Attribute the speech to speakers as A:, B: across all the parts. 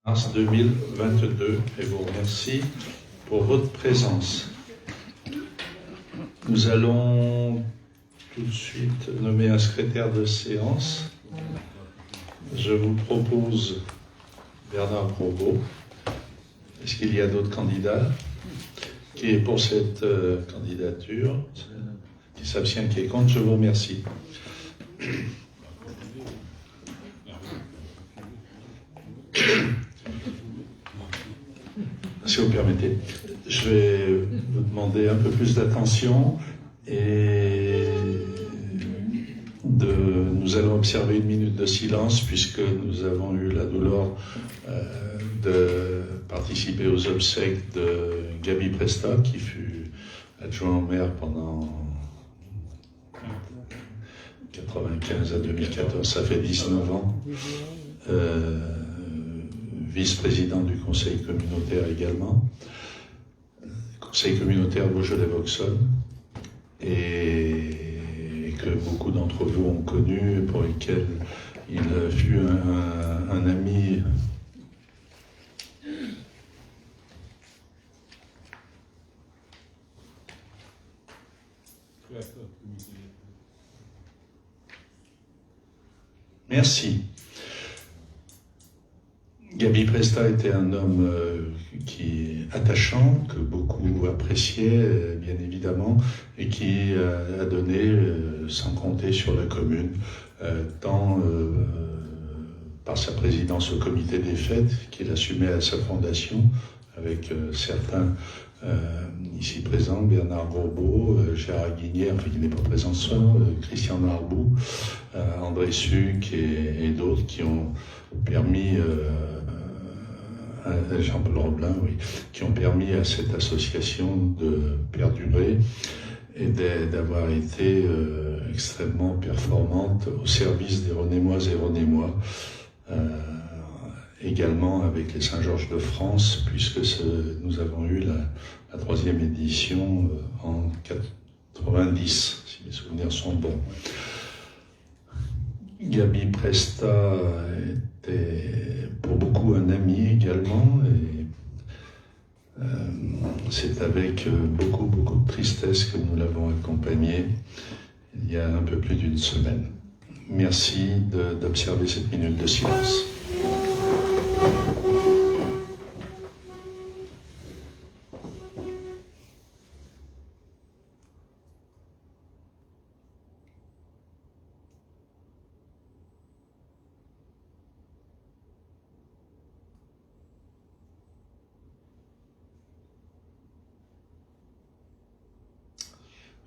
A: mars 2022 et vous remercie pour votre présence. Nous allons tout de suite nommer un secrétaire de séance. Je vous propose Bernard Grosbeau. Est-ce qu'il y a d'autres candidats? Qui est pour cette candidature? Qui s'abstient, qui est contre? Je vous remercie. Si vous permettez, je vais vous demander un peu plus d'attention et nous allons observer 1 minute de silence puisque nous avons eu la douleur de participer aux obsèques de Gaby Presta qui fut adjoint au maire pendant 1995 à 2014, ça fait 19 ans. Vice-président du conseil communautaire également, conseil communautaire Beaujolais-Vauxonne, et que beaucoup d'entre vous ont connu, pour lequel il fut un ami Merci. Gaby Presta était un homme qui est attachant, que beaucoup appréciaient, bien évidemment, et qui a donné, sans compter sur la commune, tant par sa présidence au comité des fêtes, qu'il assumait à sa fondation, avec certains ici présents, Bernard Grosbeau, Gérard Guinière, enfin qui n'est pas présent ce soir, Christian Narbou, André Suc et d'autres qui ont permis... Jean-Paul Roblin, oui, qui ont permis à cette association de perdurer et d'avoir été extrêmement performante au service des Renémoises et Renémois, également avec les Saint-Georges de France, puisque nous avons eu la 3e édition en 90, si mes souvenirs sont bons. Gaby Presta était pour beaucoup un ami également, et c'est avec beaucoup de tristesse que nous l'avons accompagné il y a un peu plus d'1 semaine. Merci d'observer cette minute de silence.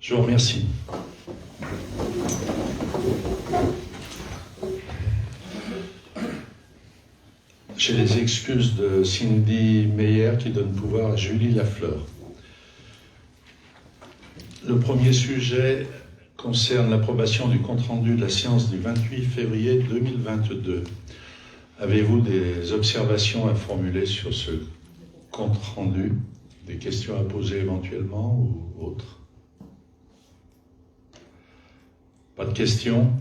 A: Je vous remercie. J'ai les excuses de Cindy Meyer qui donne pouvoir à Julie Lafleur. Le premier sujet concerne l'approbation du compte-rendu de la séance du 28 février 2022. Avez-vous des observations à formuler sur ce compte-rendu? Des questions à poser éventuellement ou autres? Pas de questions.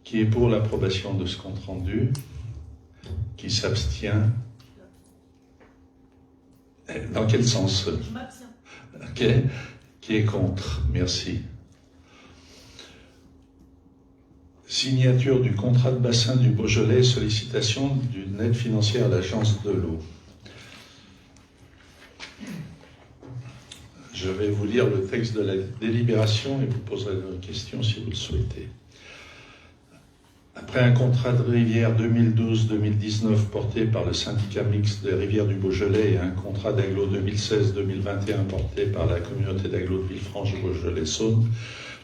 A: Qui est pour l'approbation de ce compte-rendu? Qui s'abstient? Dans quel sens?
B: Je m'abstiens.
A: Ok. Qui est contre? Merci. Signature du contrat de bassin du Beaujolais, sollicitation d'une aide financière à l'Agence de l'eau. Je vais vous lire le texte de la délibération et vous poserez vos questions si vous le souhaitez. Après un contrat de rivière 2012-2019 porté par le syndicat mixte des rivières du Beaujolais et un contrat d'agglo 2016-2021 porté par la communauté d'agglo de Villefranche-Beaujolais-Saône,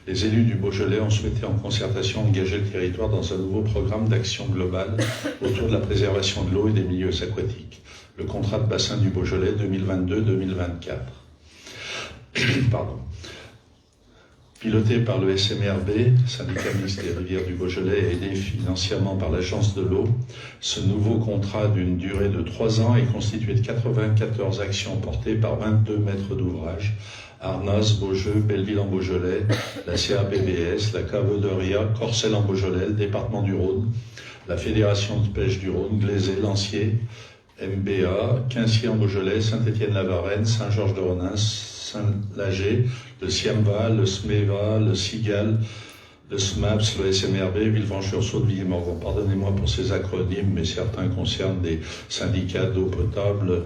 A: les élus du Beaujolais ont souhaité en concertation engager le territoire dans un nouveau programme d'action globale autour de la préservation de l'eau et des milieux aquatiques, le contrat de bassin du Beaujolais 2022-2024. Pardon. Piloté par le SMRB, syndicat mixte des rivières du Beaujolais, et aidé financièrement par l'Agence de l'eau, ce nouveau contrat d'une durée de 3 ans est constitué de 94 actions portées par 22 maîtres d'ouvrage, Arnas, Beaujeu, Belleville en Beaujolais, la CAPBS, la Cavauderia, Corcelles en Beaujolais, le département du Rhône, la Fédération de pêche du Rhône, Glaisé, Lancier, MBA, Quincy-en-Beaujolais, Saint-Étienne-la-Varenne, Saint-Georges-de-Renins, Saint-Lager, le SIAMVA, le SMEVA, le SIGAL, le SMAPS, le SMRB, Villefranche-sur-Saône, Villemorgon. Pardonnez-moi pour ces acronymes, mais certains concernent des syndicats d'eau potable,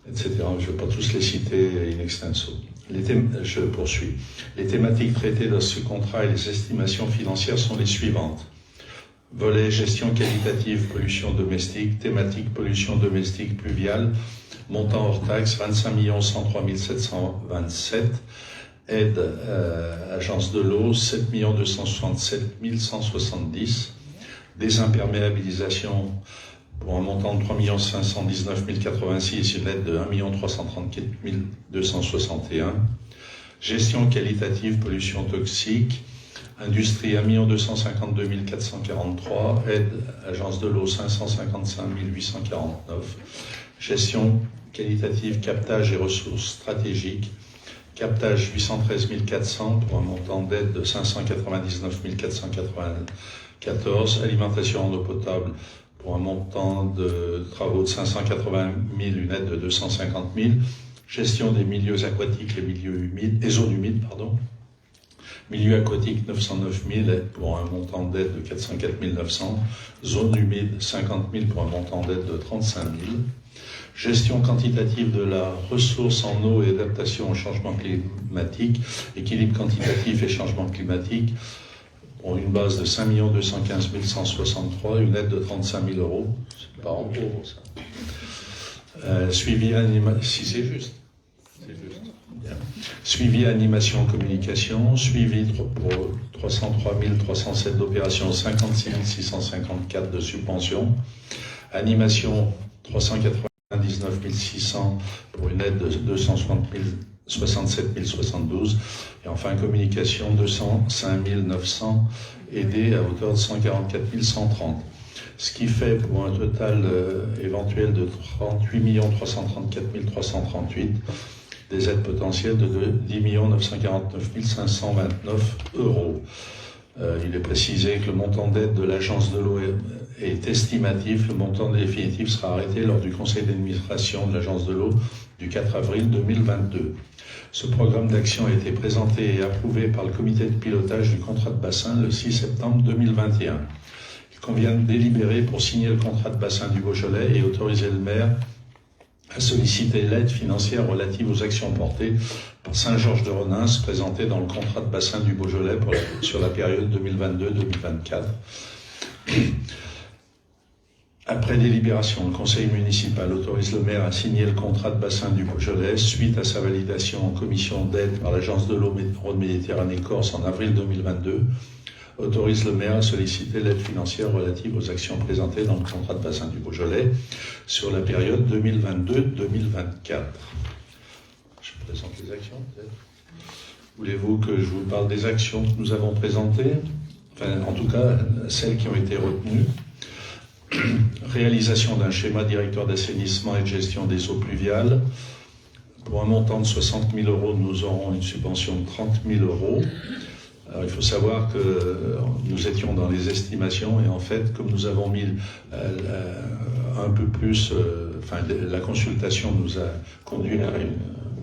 A: etc. Je ne vais pas tous les citer in extenso. Je poursuis. Les thématiques traitées dans ce contrat et les estimations financières sont les suivantes. Volet gestion qualitative, pollution domestique, thématique pollution domestique pluviale, montant hors taxe 25 103 727, aide agence de l'eau 7 267 170, désimperméabilisation pour un montant de 3 519 086, une aide de 1 334 261, gestion qualitative, pollution toxique, industrie 1 252 443, aide agence de l'eau 555 849, gestion qualitative, captage et ressources stratégiques, captage 813 400 pour un montant d'aide de 599 494, alimentation en eau potable pour un montant de travaux de 580 000, une aide de 250 000, gestion des milieux aquatiques et milieux humides, et zones humides, milieu aquatique 909 000 pour un montant d'aide de 404 900, zone humide 50 000 pour un montant d'aide de 35 000, gestion quantitative de la ressource en eau et adaptation au changement climatique, équilibre quantitatif et changement climatique, pour une base de 5 215 163, une aide de 35 000 euros. C'est pas en gros, ça. Suivi si c'est juste. C'est juste. Bien. Suivi animation communication, suivi pour 303 307 d'opérations, 56 654 de subventions, animation 399 600 pour une aide de 267 072, et enfin communication 205 900 aidés à hauteur de 144 130. Ce qui fait pour un total éventuel de 38 334 338 des aides potentielles de 10 949 529 euros. Il est précisé que le montant d'aide de l'agence de l'eau est estimatif. Le montant définitif sera arrêté lors du conseil d'administration de l'agence de l'eau du 4 avril 2022. Ce programme d'action a été présenté et approuvé par le comité de pilotage du contrat de bassin le 6 septembre 2021. Il convient de délibérer pour signer le contrat de bassin du Beaujolais et autoriser le maire à solliciter l'aide financière relative aux actions portées par Saint-Georges-de-Renins présentées dans le contrat de bassin du Beaujolais sur la période 2022-2024. Après délibération, le conseil municipal autorise le maire à signer le contrat de bassin du Beaujolais suite à sa validation en commission d'aide par l'agence de l'eau Rhône-Méditerranée-Corse en avril 2022. Autorise le maire à solliciter l'aide financière relative aux actions présentées dans le contrat de bassin du Beaujolais sur la période 2022-2024. Je présente les actions, peut-être. Voulez-vous que je vous parle des actions que nous avons présentées? Enfin, en tout cas, celles qui ont été retenues. Réalisation d'un schéma directeur d'assainissement et de gestion des eaux pluviales. Pour un montant de 60 000 euros, nous aurons une subvention de 30 000 euros. Alors, il faut savoir que nous étions dans les estimations et en fait, comme nous avons mis un peu plus, la consultation nous a conduit à une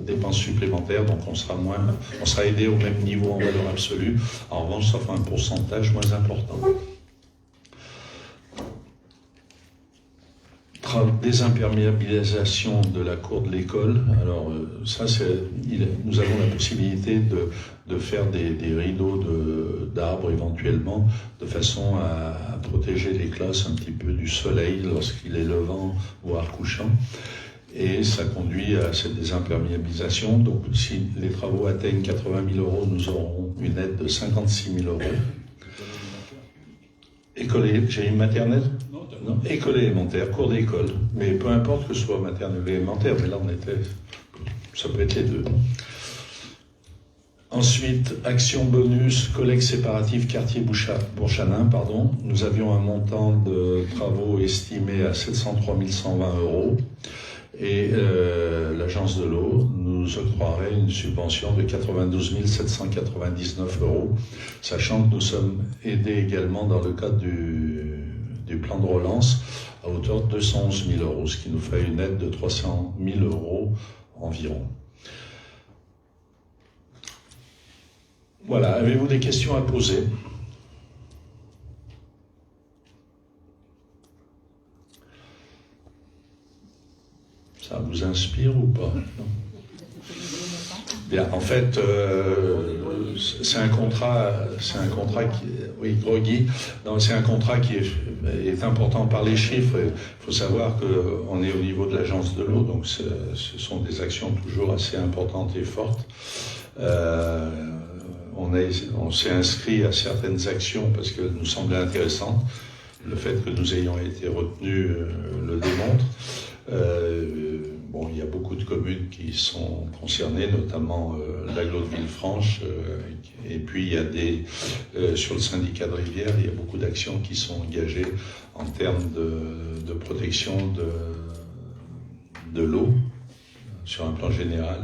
A: dépense supplémentaire, donc on sera aidé au même niveau en valeur absolue. En revanche, ça fera un pourcentage moins important. Désimperméabilisation de la cour de l'école. Alors nous avons la possibilité de faire des rideaux d'arbres éventuellement, de façon à protéger les classes un petit peu du soleil lorsqu'il est levant, voire couchant. Et ça conduit à cette désimperméabilisation. Donc si les travaux atteignent 80 000 euros, nous aurons une aide de 56 000 euros. J'ai une maternelle? Non, école élémentaire, cours d'école. Mais peu importe que ce soit maternelle ou élémentaire, mais là ça peut être les deux. Ensuite, action bonus, collecte séparative quartier Bourchanin, Nous avions un montant de travaux estimé à 703 120 euros. Et l'agence de l'eau nous octroierait une subvention de 92 799 euros, sachant que nous sommes aidés également dans le cadre du plan de relance à hauteur de 211 000 euros, ce qui nous fait une aide de 300 000 euros environ. Voilà, avez-vous des questions à poser ? Ça vous inspire ou pas? Non. Bien, en fait, c'est un contrat qui, oui, Groggy, c'est un contrat qui est important par les chiffres. Il faut savoir qu'on est au niveau de l'agence de l'eau, donc ce sont des actions toujours assez importantes et fortes. On s'est inscrit à certaines actions parce qu'elles nous semblaient intéressantes. Le fait que nous ayons été retenus le démontre. Bon, il y a beaucoup de communes qui sont concernées, notamment l'agglo de Villefranche, et puis il y a sur le syndicat de Rivière, il y a beaucoup d'actions qui sont engagées en termes de protection de l'eau, sur un plan général,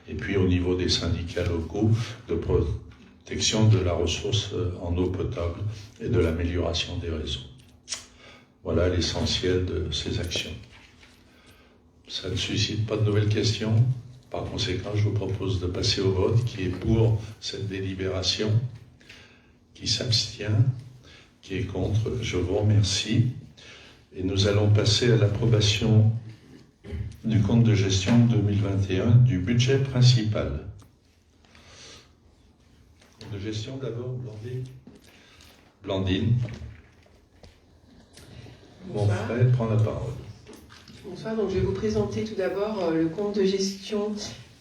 A: et puis au niveau des syndicats locaux, de protection de la ressource en eau potable et de l'amélioration des réseaux. Voilà l'essentiel de ces actions. Ça ne suscite pas de nouvelles questions. Par conséquent, je vous propose de passer au vote. Qui est pour cette délibération? Qui s'abstient? Qui est contre? Je vous remercie. Et nous allons passer à l'approbation du compte de gestion 2021 du budget principal. Compte de gestion d'abord, Blandine. Blandine. Bonfray prend la parole.
B: Bonsoir, donc je vais vous présenter tout d'abord le compte de gestion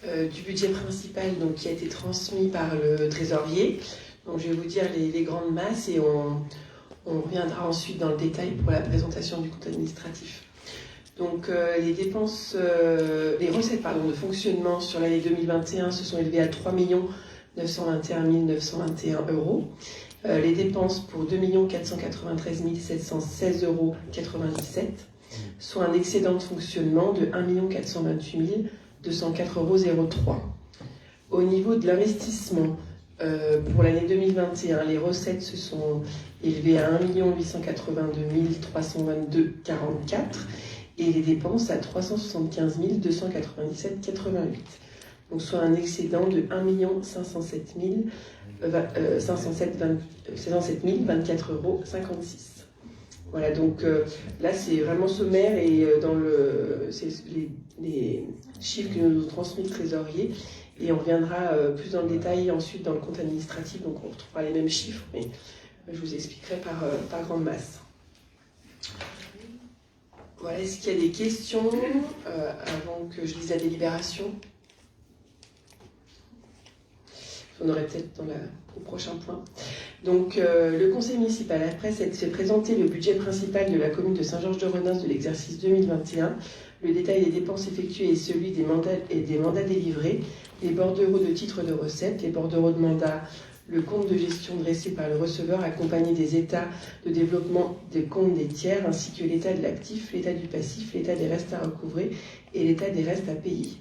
B: du budget principal donc, qui a été transmis par le trésorier. Donc je vais vous dire les grandes masses et on reviendra ensuite dans le détail pour la présentation du compte administratif. Donc les recettes de fonctionnement sur l'année 2021 se sont élevées à 3 921 921 euros. Les dépenses pour 2 493 716,97 euros, soit un excédent de fonctionnement de 1 428 204,03 euros. Au niveau de l'investissement, pour l'année 2021, les recettes se sont élevées à 1 882 322,44 et les dépenses à 375 297,88. Donc soit un excédent de 1 507 24,56 euros. Voilà, donc là c'est vraiment sommaire et c'est les chiffres que nous transmis le trésorier et on reviendra plus dans le détail ensuite dans le compte administratif, donc on retrouvera les mêmes chiffres, mais je vous expliquerai par grande masse. Voilà, est-ce qu'il y a des questions avant que je lise la délibération? On aurait peut-être au prochain point. Donc, le conseil municipal, après s'être fait présenter le budget principal de la commune de Saint-Georges-de-Renens de l'exercice 2021, le détail des dépenses effectuées et celui des mandats délivrés, les bordereaux de titres de recettes, les bordereaux de mandats, le compte de gestion dressé par le receveur accompagné des états de développement des comptes des tiers, ainsi que l'état de l'actif, l'état du passif, l'état des restes à recouvrer et l'état des restes à payer.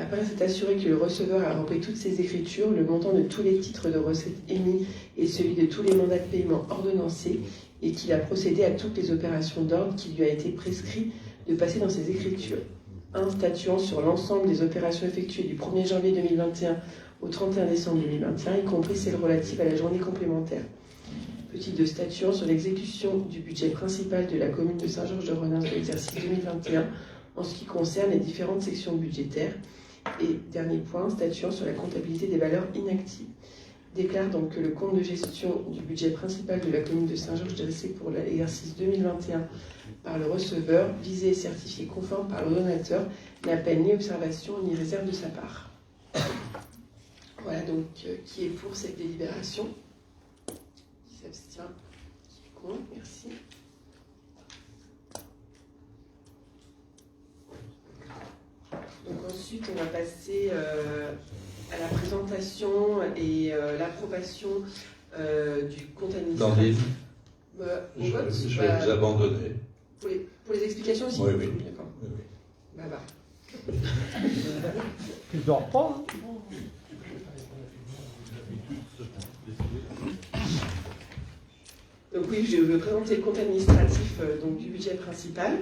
B: Après s'être assuré que le receveur a rempli toutes ses écritures, le montant de tous les titres de recettes émis et celui de tous les mandats de paiement ordonnancés, et qu'il a procédé à toutes les opérations d'ordre qui lui a été prescrit de passer dans ses écritures. 1. Statuant sur l'ensemble des opérations effectuées du 1er janvier 2021 au 31 décembre 2021, y compris celles relatives à la journée complémentaire. Petit 2. Statuant sur l'exécution du budget principal de la commune de Saint-Georges-de-Renens de l'exercice 2021 en ce qui concerne les différentes sections budgétaires. Et dernier point, statuant sur la comptabilité des valeurs inactives. Déclare donc que le compte de gestion du budget principal de la commune de Saint-Georges dressé pour l'exercice 2021 par le receveur, visé et certifié conforme par le donateur, n'appelle ni observation ni réserve de sa part. Voilà donc qui est pour cette délibération? Qui s'abstient? Qui est contre? Merci. Donc ensuite, on va passer à la présentation et l'approbation du compte administratif.
A: Je vais vous abandonner.
B: Pour les explications aussi?
A: Oui.
B: D'accord.
A: Oui.
B: Bah.
C: Tu dors pas, hein?
B: Donc oui, je veux présenter le compte administratif donc, du budget principal.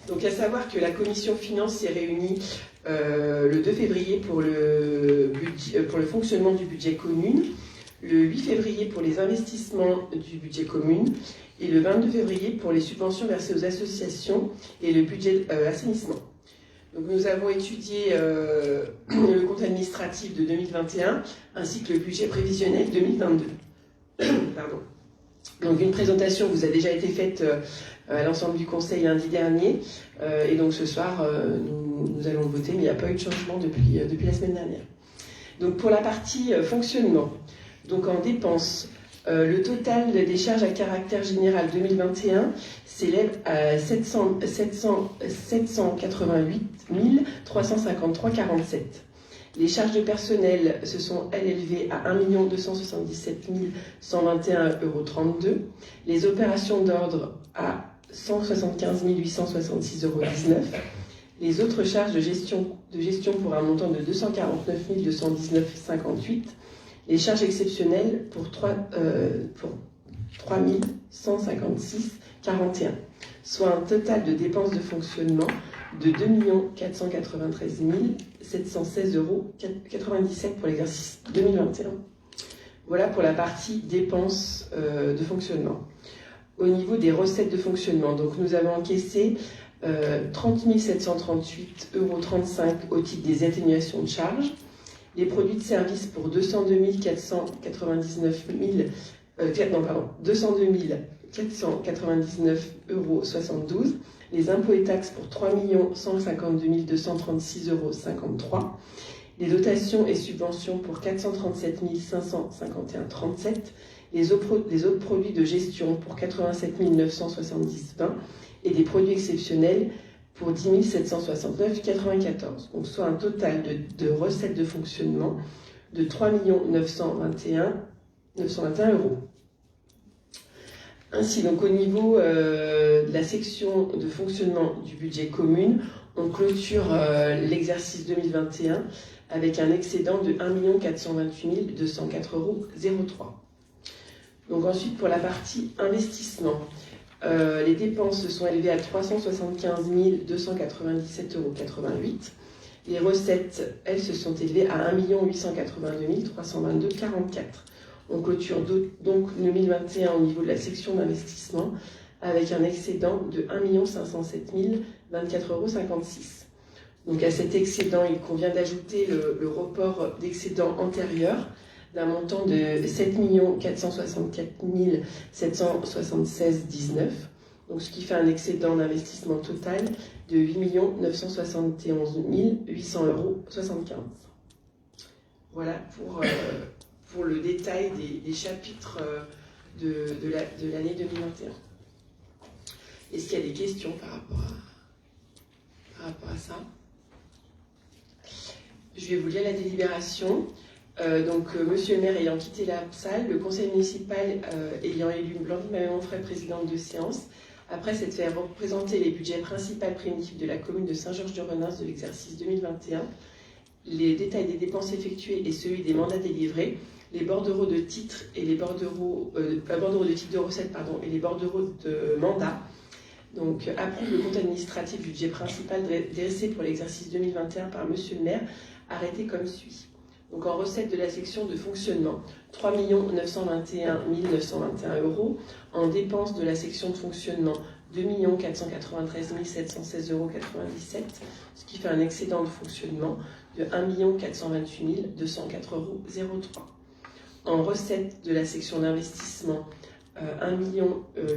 B: Donc à savoir que la commission finance s'est réunie le 2 février pour le fonctionnement du budget commune, le 8 février pour les investissements du budget commune et le 22 février pour les subventions versées aux associations et le budget assainissement. Donc nous avons étudié le compte administratif de 2021 ainsi que le budget prévisionnel 2022. Pardon. Donc une présentation vous a déjà été faite à l'ensemble du conseil lundi dernier et donc ce soir nous allons le voter, mais il n'y a pas eu de changement depuis la semaine dernière. Donc pour la partie fonctionnement, donc en dépenses, le total des charges à caractère général 2021 s'élève à 788 353,47. Les charges de personnel se sont, elles, élevées à 1 277 121,32 €. Les opérations d'ordre à 175 866,19 €. Les autres charges de gestion pour un montant de 249 219,58 €. Les charges exceptionnelles pour 3 156,41 €, soit un total de dépenses de fonctionnement de 2 493 716,97 € pour l'exercice 2021. Voilà pour la partie dépenses de fonctionnement. Au niveau des recettes de fonctionnement, donc nous avons encaissé 30 738,35 € au titre des atténuations de charges, les produits de service pour 202 499,72 €, les impôts et taxes pour 3 152 236,53 €, les dotations et subventions pour 437 551,37 €, les autres produits de gestion pour 87 970,20 € et des produits exceptionnels pour 10 769,94 €. Donc soit un total de recettes de fonctionnement de 3 921 €. Ainsi, donc au niveau de la section de fonctionnement du budget commune, on clôture l'exercice 2021 avec un excédent de 1 428 204,03 €. Donc ensuite, pour la partie investissement, les dépenses se sont élevées à 375 297,88 €. Les recettes, elles, se sont élevées à 1 882 322,44 €. On clôture donc 2021 au niveau de la section d'investissement avec un excédent de 1 507 024,56 €. Donc à cet excédent, il convient d'ajouter le report d'excédent antérieur d'un montant de 7 464 776,19 €, donc ce qui fait un excédent d'investissement total de 8 971 800,75 €. Voilà pour le détail des chapitres de l'année 2021. Est-ce qu'il y a des questions par rapport à ça? Je vais vous lire la délibération. Monsieur le maire ayant quitté la salle, le conseil municipal ayant élu Blandine Mamet-Monfray présidente de séance, après s'être fait représenter les budgets principaux primitifs de la commune de Saint-Georges-de-Renins de l'exercice 2021, les détails des dépenses effectuées et celui des mandats délivrés, les bordereaux de titres et les bordereaux de titres de recettes et les bordereaux de mandats. Donc, approuve le compte administratif du budget principal dressé pour l'exercice 2021 par Monsieur le maire, arrêté comme suit. Donc, en recette de la section de fonctionnement, 3 921 921 €. En dépenses de la section de fonctionnement, 2 493 716,97 €, ce qui fait un excédent de fonctionnement de 1 428 204,03 €. En recette de la section d'investissement, 1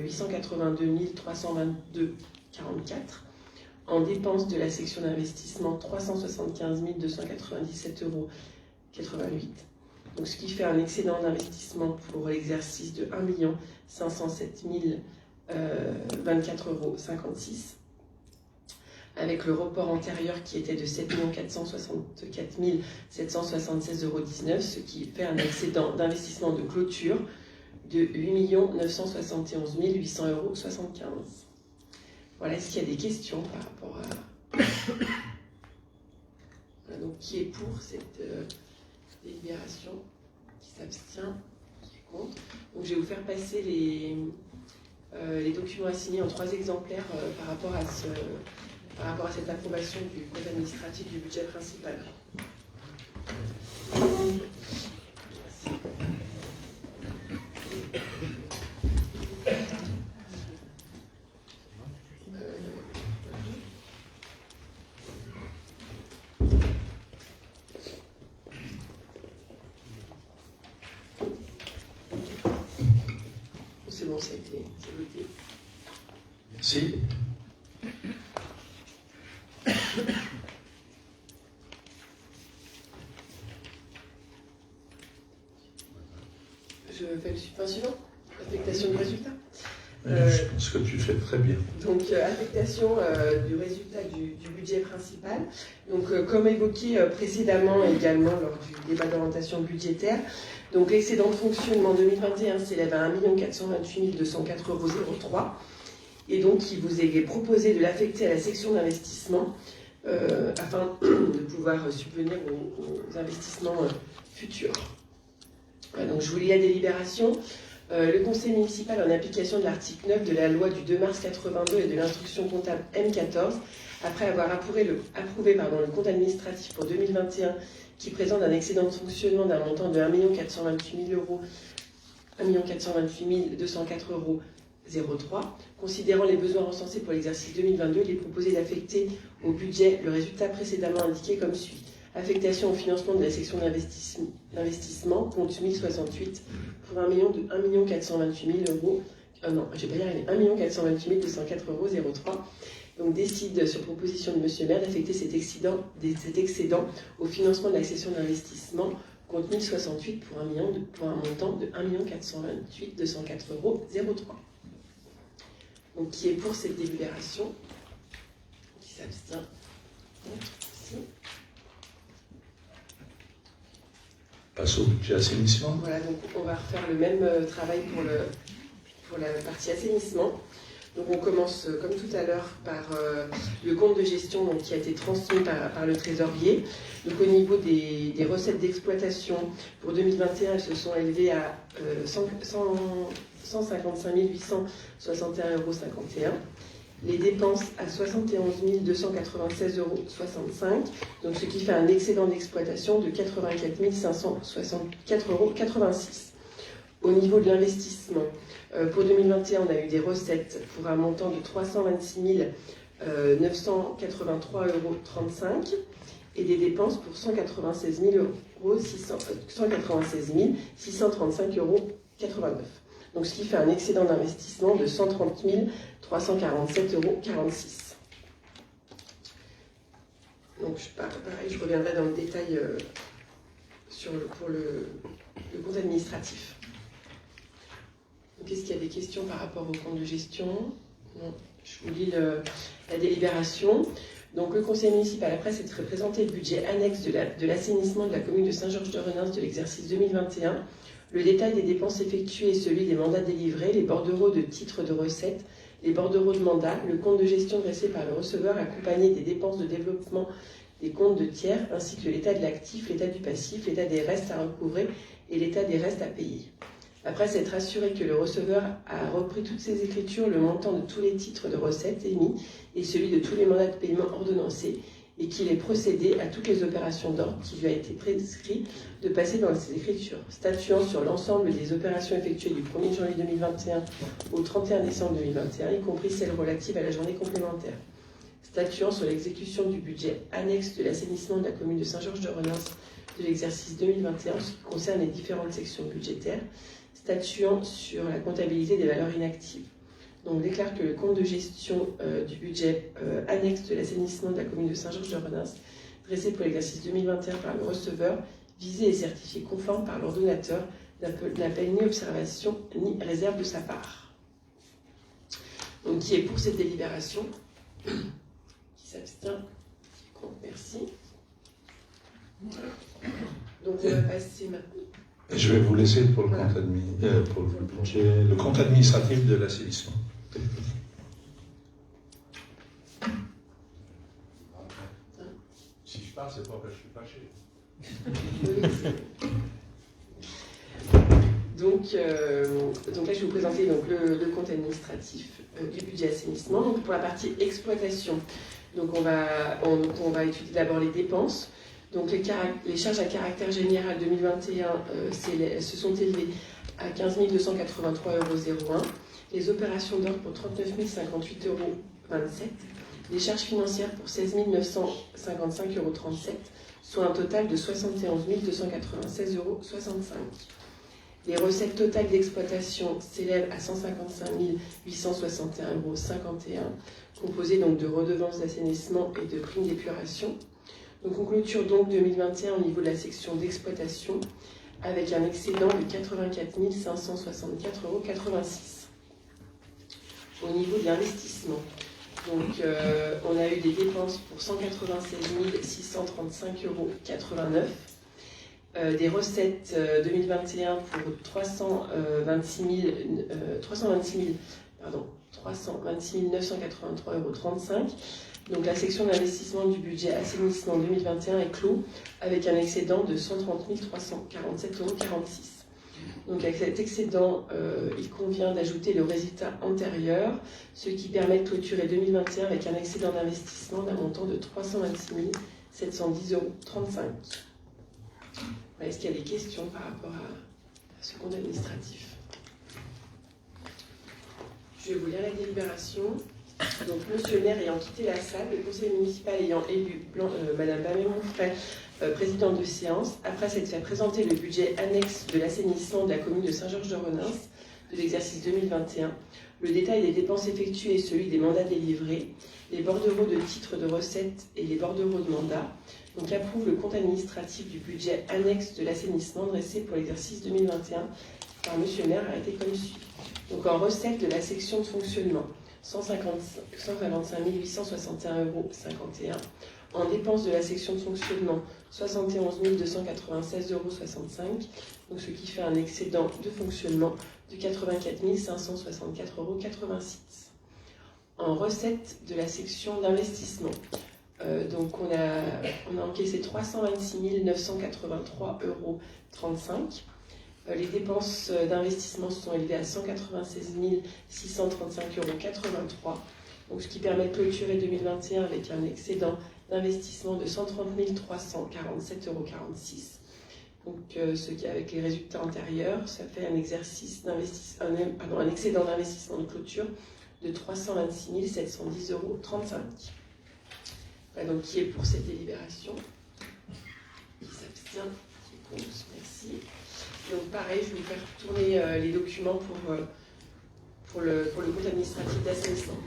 B: 882 322,44 €. En dépenses de la section d'investissement, 375 297,88 €. Donc, ce qui fait un excédent d'investissement pour l'exercice de 1 507 024,56 €, avec le report antérieur qui était de 7 464 776,19 €, ce qui fait un excédent d'investissement de clôture de 8 971 800,75 €. Voilà, est-ce qu'il y a des questions par rapport à... Voilà, donc, qui est pour cette délibération? Qui s'abstient? Qui est contre? Donc, je vais vous faire passer Les documents assignés en 3 exemplaires par rapport à cette approbation du compte administratif du budget principal. C'est bon, ça a été voté.
A: Merci.
B: Je fais le suivant. Affectation du résultat.
A: Je pense que tu fais très bien.
B: Donc, affectation du résultat du budget principal. Donc, comme évoqué précédemment également lors du débat d'orientation budgétaire, donc l'excédent de fonctionnement 2021 s'élève à 1 428 204,03 €. Et donc, il vous est proposé de l'affecter à la section d'investissement afin de pouvoir subvenir aux investissements futurs. Voilà, donc, je vous lis la délibération. Le conseil municipal, en application de l'article 9 de la loi du 2 mars 82 et de l'instruction comptable M14, après avoir approuvé le compte administratif pour 2021 qui présente un excédent de fonctionnement d'un montant de 1 428 204,03 €, considérant les besoins recensés pour l'exercice 2022, il est proposé d'affecter au budget le résultat précédemment indiqué comme suit. Affectation au financement de la section d'investissement, compte 1068, pour 1 428 000 €. Non, je vais pas y arriver. 1 428 204,03 €. Donc, décide, sur proposition de M. le maire, d'affecter cet excédent au financement de la section d'investissement, compte 1068, pour un montant de 1 428 204,03 €. Donc, qui est pour cette délibération? Qui s'abstient? Merci.
A: Passe au budget assainissement.
B: Voilà, donc on va refaire le même travail pour la partie assainissement. Donc on commence, comme tout à l'heure, par le compte de gestion donc, qui a été transmis par le trésorier. Donc au niveau des recettes d'exploitation, pour 2021, elles se sont élevées à 155 861,51 €. Les dépenses à 71 296,65 €, donc ce qui fait un excédent d'exploitation de 84 564,86 €. Au niveau de l'investissement, pour 2021, on a eu des recettes pour un montant de 326 983,35 € et des dépenses pour 196 635,89 €. Donc, ce qui fait un excédent d'investissement de 130 347,46 €. Donc, pareil, je reviendrai dans le détail pour le compte administratif. Donc, est-ce qu'il y a des questions par rapport au compte de gestion? Non. Je vous lis la délibération. Donc, le conseil municipal, après s'être présenté le budget annexe de l'assainissement de la commune de Saint-Georges-de-Renens de l'exercice 2021, le détail des dépenses effectuées et celui des mandats délivrés, les bordereaux de titres de recettes, les bordereaux de mandats, le compte de gestion dressé par le receveur accompagné des dépenses de développement des comptes de tiers, ainsi que l'état de l'actif, l'état du passif, l'état des restes à recouvrer et l'état des restes à payer. Après s'être assuré que le receveur a repris toutes ses écritures, le montant de tous les titres de recettes émis et celui de tous les mandats de paiement ordonnancés, et qu'il ait procédé à toutes les opérations d'ordre qui lui a été prescrit de passer dans ces écritures, statuant sur l'ensemble des opérations effectuées du 1er janvier 2021 au 31 décembre 2021, y compris celles relatives à la journée complémentaire, statuant sur l'exécution du budget annexe de l'assainissement de la commune de Saint-Georges-de-Renens de l'exercice 2021, ce qui concerne les différentes sections budgétaires, statuant sur la comptabilité des valeurs inactives. Donc, déclare que le compte de gestion du budget annexe de l'assainissement de la commune de Saint-Georges-de-Renens, dressé pour l'exercice 2021 par le receveur, visé et certifié conforme par l'ordonnateur, n'appelle ni observation ni réserve de sa part. Donc, qui est pour cette délibération? Qui s'abstient? Qui est contre? Merci. Donc, on va passer maintenant.
A: Je vais vous laisser pour le compte administratif de l'assainissement.
C: Si je parle, c'est pas que je suis fâché.
B: Donc là, je vais vous présenter donc, le compte administratif du budget assainissement. Donc, pour la partie exploitation, donc on va étudier d'abord les dépenses. Donc les charges à caractère général 2021 se sont élevées à 15 283,01 €. Les opérations d'ordre pour 39 058,27 €. Les charges financières pour 16 955,37 €, soit un total de 71 296,65 €. Les recettes totales d'exploitation s'élèvent à 155 861,51 €, composées donc de redevances d'assainissement et de primes d'épuration. Donc on clôture donc 2021 au niveau de la section d'exploitation avec un excédent de 84 564,86 €. Au niveau de l'investissement, donc on a eu des dépenses pour 196 635,89 €. Des recettes 2021 pour 326 983,35 €. Donc la section d'investissement du budget assainissement 2021 est clos avec un excédent de 130 347,46 €. Donc avec cet excédent, il convient d'ajouter le résultat antérieur, ce qui permet de clôturer 2021 avec un excédent d'investissement d'un montant de 326 710,35 €. Est-ce qu'il y a des questions par rapport à ce compte administratif? Je vais vous lire la délibération. Donc, monsieur le maire ayant quitté la salle, le conseil municipal ayant élu madame Bamé Monfray, présidente de séance, après s'être fait présenter le budget annexe de l'assainissement de la commune de Saint-Georges-de-Renins de l'exercice 2021, le détail des dépenses effectuées et celui des mandats délivrés, les bordereaux de titres de recettes et les bordereaux de mandats, donc approuve le compte administratif du budget annexe de l'assainissement dressé pour l'exercice 2021 par monsieur le maire arrêté comme suit. Donc en recette de la section de fonctionnement, 155 861,51 €. En dépenses de la section de fonctionnement, 71 296,65 €, donc ce qui fait un excédent de fonctionnement de 84 564,86 €. En recette de la section d'investissement, donc on a encaissé 326 983,35 €. Les dépenses d'investissement sont élevées à 196 635,83 €, donc ce qui permet de clôturer 2021 avec un excédent d'investissement de 130 347,46 €. Donc ce qui, avec les résultats antérieurs, ça fait un excédent d'investissement de clôture de 326 710,35 €. Voilà, donc qui est pour cette délibération? Qui s'abstient? Qui est contre? Merci. Donc pareil, je vais vous faire tourner les documents pour le compte administratif d'assainissement.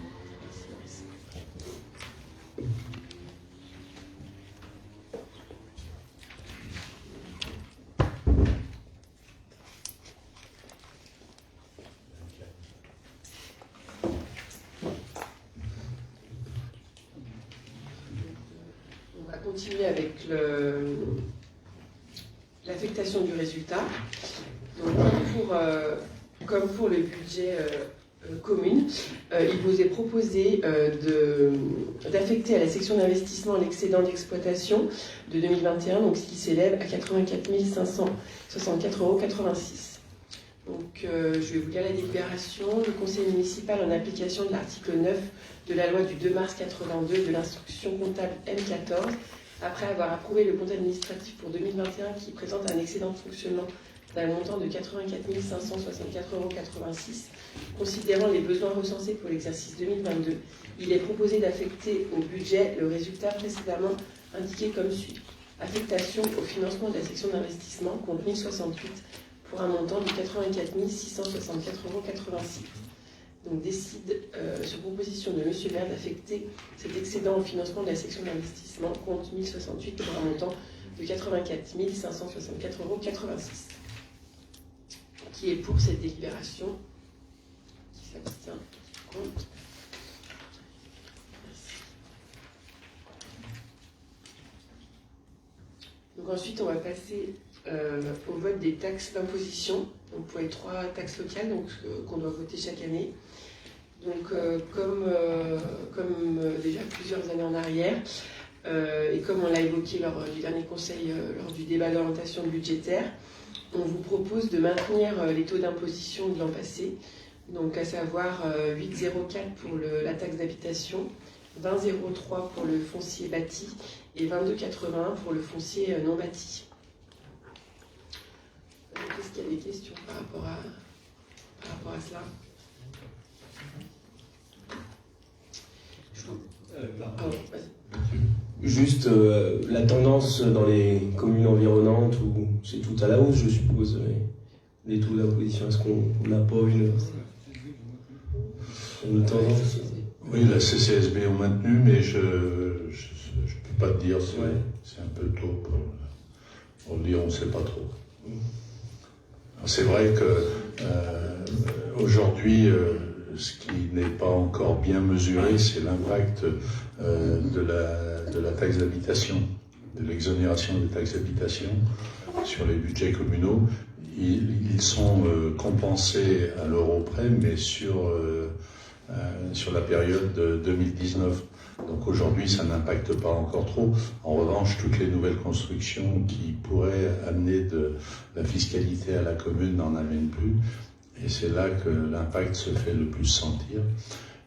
B: On va continuer avec l'affectation du résultat. Donc, comme pour le budget commune, il vous est proposé d'affecter à la section d'investissement l'excédent d'exploitation de 2021, donc ce qui s'élève à 84 564,86 €. Donc je vais vous lire la délibération. Le conseil municipal, en application de l'article 9 de la loi du 2 mars 82 de l'instruction comptable M14, après avoir approuvé le compte administratif pour 2021 qui présente un excédent de fonctionnement d'un montant de 84 564,86 €, considérant les besoins recensés pour l'exercice 2022, il est proposé d'affecter au budget le résultat précédemment indiqué comme suit. Affectation au financement de la section d'investissement, compte 1068, pour un montant de 84 664,86 €. Donc décide, sur proposition de monsieur le maire, d'affecter cet excédent au financement de la section d'investissement, compte 1068, pour un montant de 84 564,86 €. Qui est pour cette délibération? Qui s'abstient? Qui est contre? Merci. Donc ensuite, on va passer au vote des taxes d'imposition. Donc pour les 3 taxes locales qu'on doit voter chaque année. Donc comme déjà plusieurs années en arrière, et comme on l'a évoqué lors du dernier conseil, lors du débat d'orientation budgétaire, on vous propose de maintenir les taux d'imposition de l'an passé, donc à savoir 8,04 pour la taxe d'habitation, 20,03 pour le foncier bâti et 22,81 pour le foncier non bâti. Est-ce qu'il y a des questions par rapport à cela?
D: Juste la tendance dans les communes environnantes où c'est tout à la hausse, je suppose, les taux d'imposition, est-ce qu'on n'a pas une tendance?
A: Oui, la CCSB ont maintenu, mais je ne peux pas te dire, c'est un peu tôt pour le dire, on ne sait pas trop. C'est vrai que aujourd'hui, ce qui n'est pas encore bien mesuré, c'est l'impact de la taxe d'habitation, de l'exonération des taxes d'habitation sur les budgets communaux. Ils sont compensés à l'euro près, mais sur la période de 2019. Donc aujourd'hui, ça n'impacte pas encore trop. En revanche, toutes les nouvelles constructions qui pourraient amener de la fiscalité à la commune n'en amènent plus. Et c'est là que l'impact se fait le plus sentir.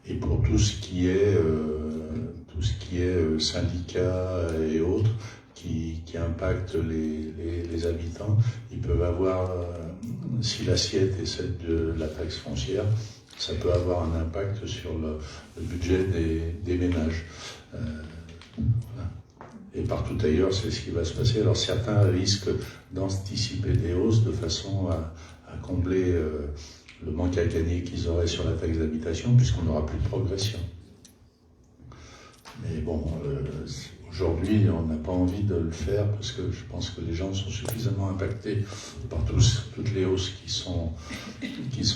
A: Et pour tout ce qui est syndicats et autres qui impactent les habitants, ils peuvent avoir, si l'assiette est celle de la taxe foncière, ça peut avoir un impact sur le budget des ménages. Voilà. Et partout ailleurs, c'est ce qui va se passer. Alors certains risquent d'anticiper des hausses de façon à combler le manque à gagner qu'ils auraient sur la taxe d'habitation, puisqu'on n'aura plus de progression. Mais bon, aujourd'hui, on n'a pas envie de le faire parce que je pense que les gens sont suffisamment impactés par toutes les hausses qui sont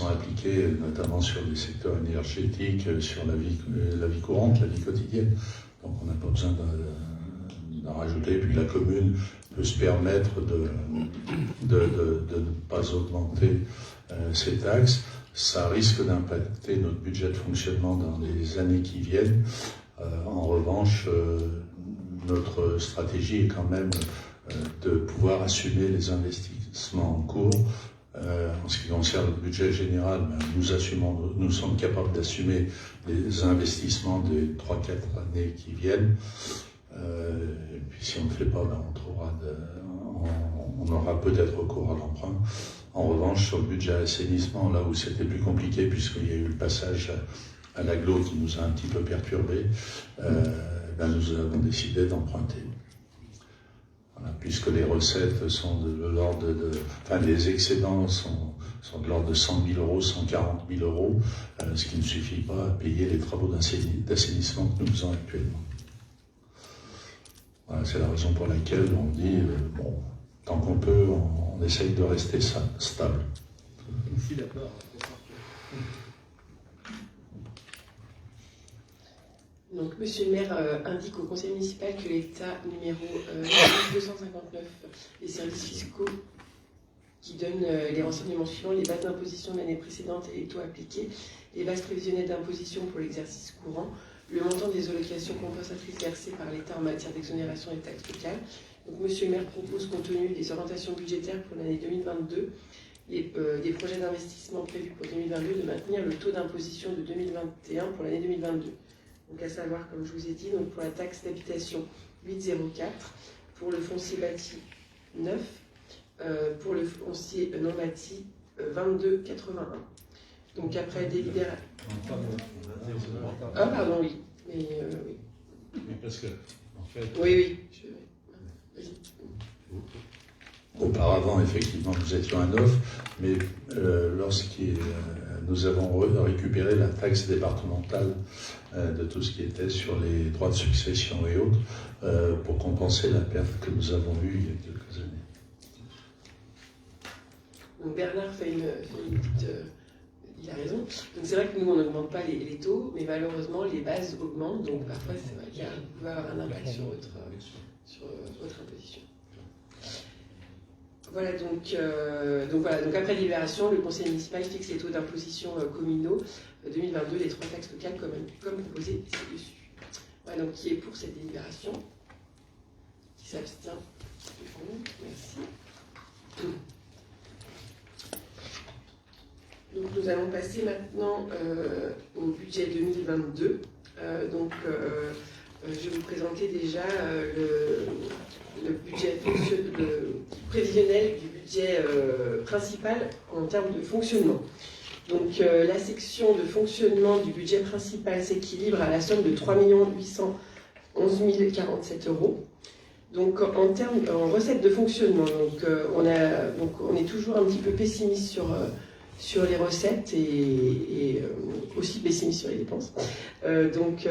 A: appliquées, notamment sur les secteurs énergétiques, sur la vie courante, la vie quotidienne. Donc on n'a pas besoin d'en rajouter. Puis la commune peut se permettre de ne pas augmenter ces taxes. Ça risque d'impacter notre budget de fonctionnement dans les années qui viennent. En revanche, notre stratégie est quand même de pouvoir assumer les investissements en cours. En ce qui concerne le budget général, nous sommes capables d'assumer les investissements des 3-4 années qui viennent. Et puis si on ne le fait pas, on aura peut-être recours à l'emprunt. En revanche, sur le budget assainissement, là où c'était plus compliqué, puisqu'il y a eu le passage à l'agglo qui nous a un petit peu perturbés, nous avons décidé d'emprunter. Voilà, puisque les recettes sont de l'ordre les excédents sont de l'ordre de 100 000 euros, 140 000 euros, ce qui ne suffit pas à payer les travaux d'assainissement que nous faisons actuellement. Voilà, c'est la raison pour laquelle on dit, tant qu'on peut, on essaye de rester stable.
D: Je suis d'accord.
B: Donc, Monsieur le maire indique au conseil municipal que l'état numéro 259 des services fiscaux qui donne les renseignements suivants: les bases d'imposition de l'année précédente et les taux appliqués, les bases prévisionnelles d'imposition pour l'exercice courant, le montant des allocations compensatrices versées par l'État en matière d'exonération des taxes locales. Donc, Monsieur le maire propose, compte tenu des orientations budgétaires pour l'année 2022, des projets d'investissement prévus pour 2022, de maintenir le taux d'imposition de 2021 pour l'année 2022. Donc à savoir, comme je vous ai dit, donc pour la taxe d'habitation 8,04, pour le foncier bâti 9, pour le foncier non bâti 22,81. Donc après délibération. Ah pardon, oui. Mais oui.
C: Mais parce que, en fait.
B: Oui. Vas-y.
A: Auparavant, effectivement, nous étions à 9, mais nous avons récupéré la taxe départementale de tout ce qui était sur les droits de succession et autres, pour compenser la perte que nous avons eue il y a quelques années.
B: Donc Bernard fait une petite... il a raison. Donc c'est vrai que nous, on n'augmente pas les taux, mais malheureusement, les bases augmentent. Donc parfois, c'est vrai qu'il peut avoir un impact sur votre imposition. Voilà, donc après délibération, le conseil municipal fixe les taux d'imposition communaux 2022 des 3 taxes locales comme proposé ci-dessus. Voilà, donc qui est pour cette délibération? Qui s'abstient? Merci. Donc nous allons passer maintenant au budget 2022. Je vais vous présenter déjà le budget prévisionnel du budget principal en termes de fonctionnement. Donc la section de fonctionnement du budget principal s'équilibre à la somme de 3 811 047 euros. Donc en recettes de fonctionnement, on est toujours un petit peu pessimiste sur les recettes et aussi pessimiste sur les dépenses. Donc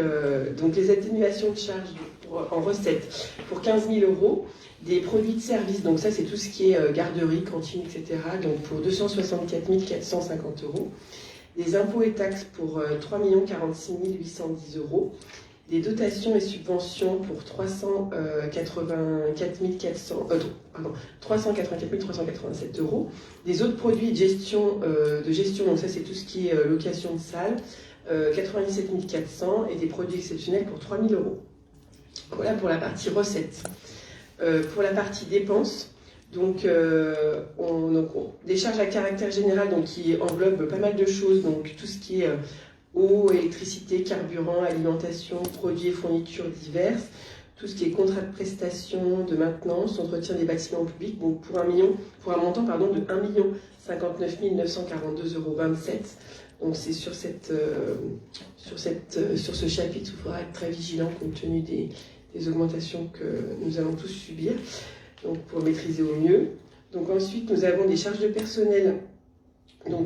B: les atténuations de charges en recettes pour 15 000 euros, des produits de service, donc ça c'est tout ce qui est garderie, cantine, etc. Donc pour 264 450 euros, des impôts et taxes pour 3 46 810 euros, des dotations et subventions pour 384 387 euros, des autres produits de gestion, donc ça c'est tout ce qui est location de salle, 97 400 et des produits exceptionnels pour 3 000 euros. Voilà pour la partie recettes. Pour la partie dépenses, des charges à caractère général qui englobent pas mal de choses, donc tout ce qui est eau, électricité, carburant, alimentation, produits et fournitures diverses, tout ce qui est contrat de prestation, de maintenance, entretien des bâtiments publics, donc pour un montant de 1 059 942,27 euros. Donc c'est sur ce chapitre où il faudra être très vigilant compte tenu des augmentations que nous allons tous subir, donc pour maîtriser au mieux. Donc ensuite nous avons des charges de personnel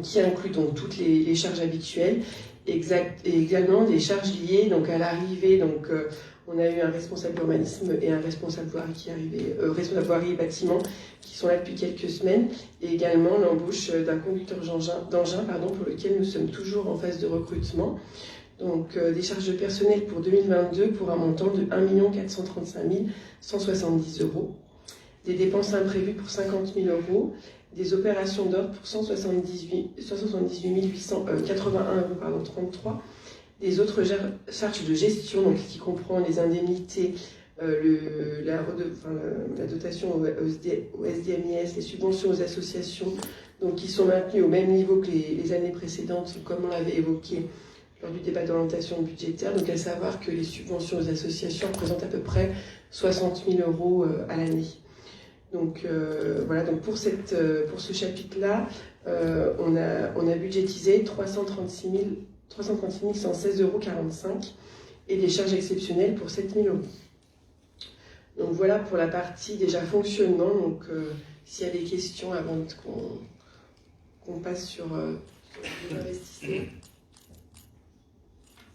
B: qui incluent toutes les charges habituelles, et également des charges liées à l'arrivée. On a eu un responsable urbanisme et un responsable voirie responsable voirie et bâtiment qui sont là depuis quelques semaines, et également l'embauche d'un conducteur d'engin pour lequel nous sommes toujours en phase de recrutement. Donc des charges de personnel pour 2022 pour un montant de 1 435 170 euros, des dépenses imprévues pour 50 000 euros, des opérations d'ordre pour 178 881,33 euros, des autres charges de gestion, qui comprend les indemnités, la dotation au SDMIS, les subventions aux associations, qui sont maintenues au même niveau que les années précédentes, comme on l'avait évoqué lors du débat d'orientation budgétaire. Donc à savoir que les subventions aux associations représentent à peu près 60 000 euros à l'année. Donc voilà, donc pour ce chapitre-là, on a budgétisé 336 116,45 euros et des charges exceptionnelles pour 7 000 euros. Donc voilà pour la partie déjà fonctionnement. Donc s'il y a des questions avant qu'on passe sur l'investissement.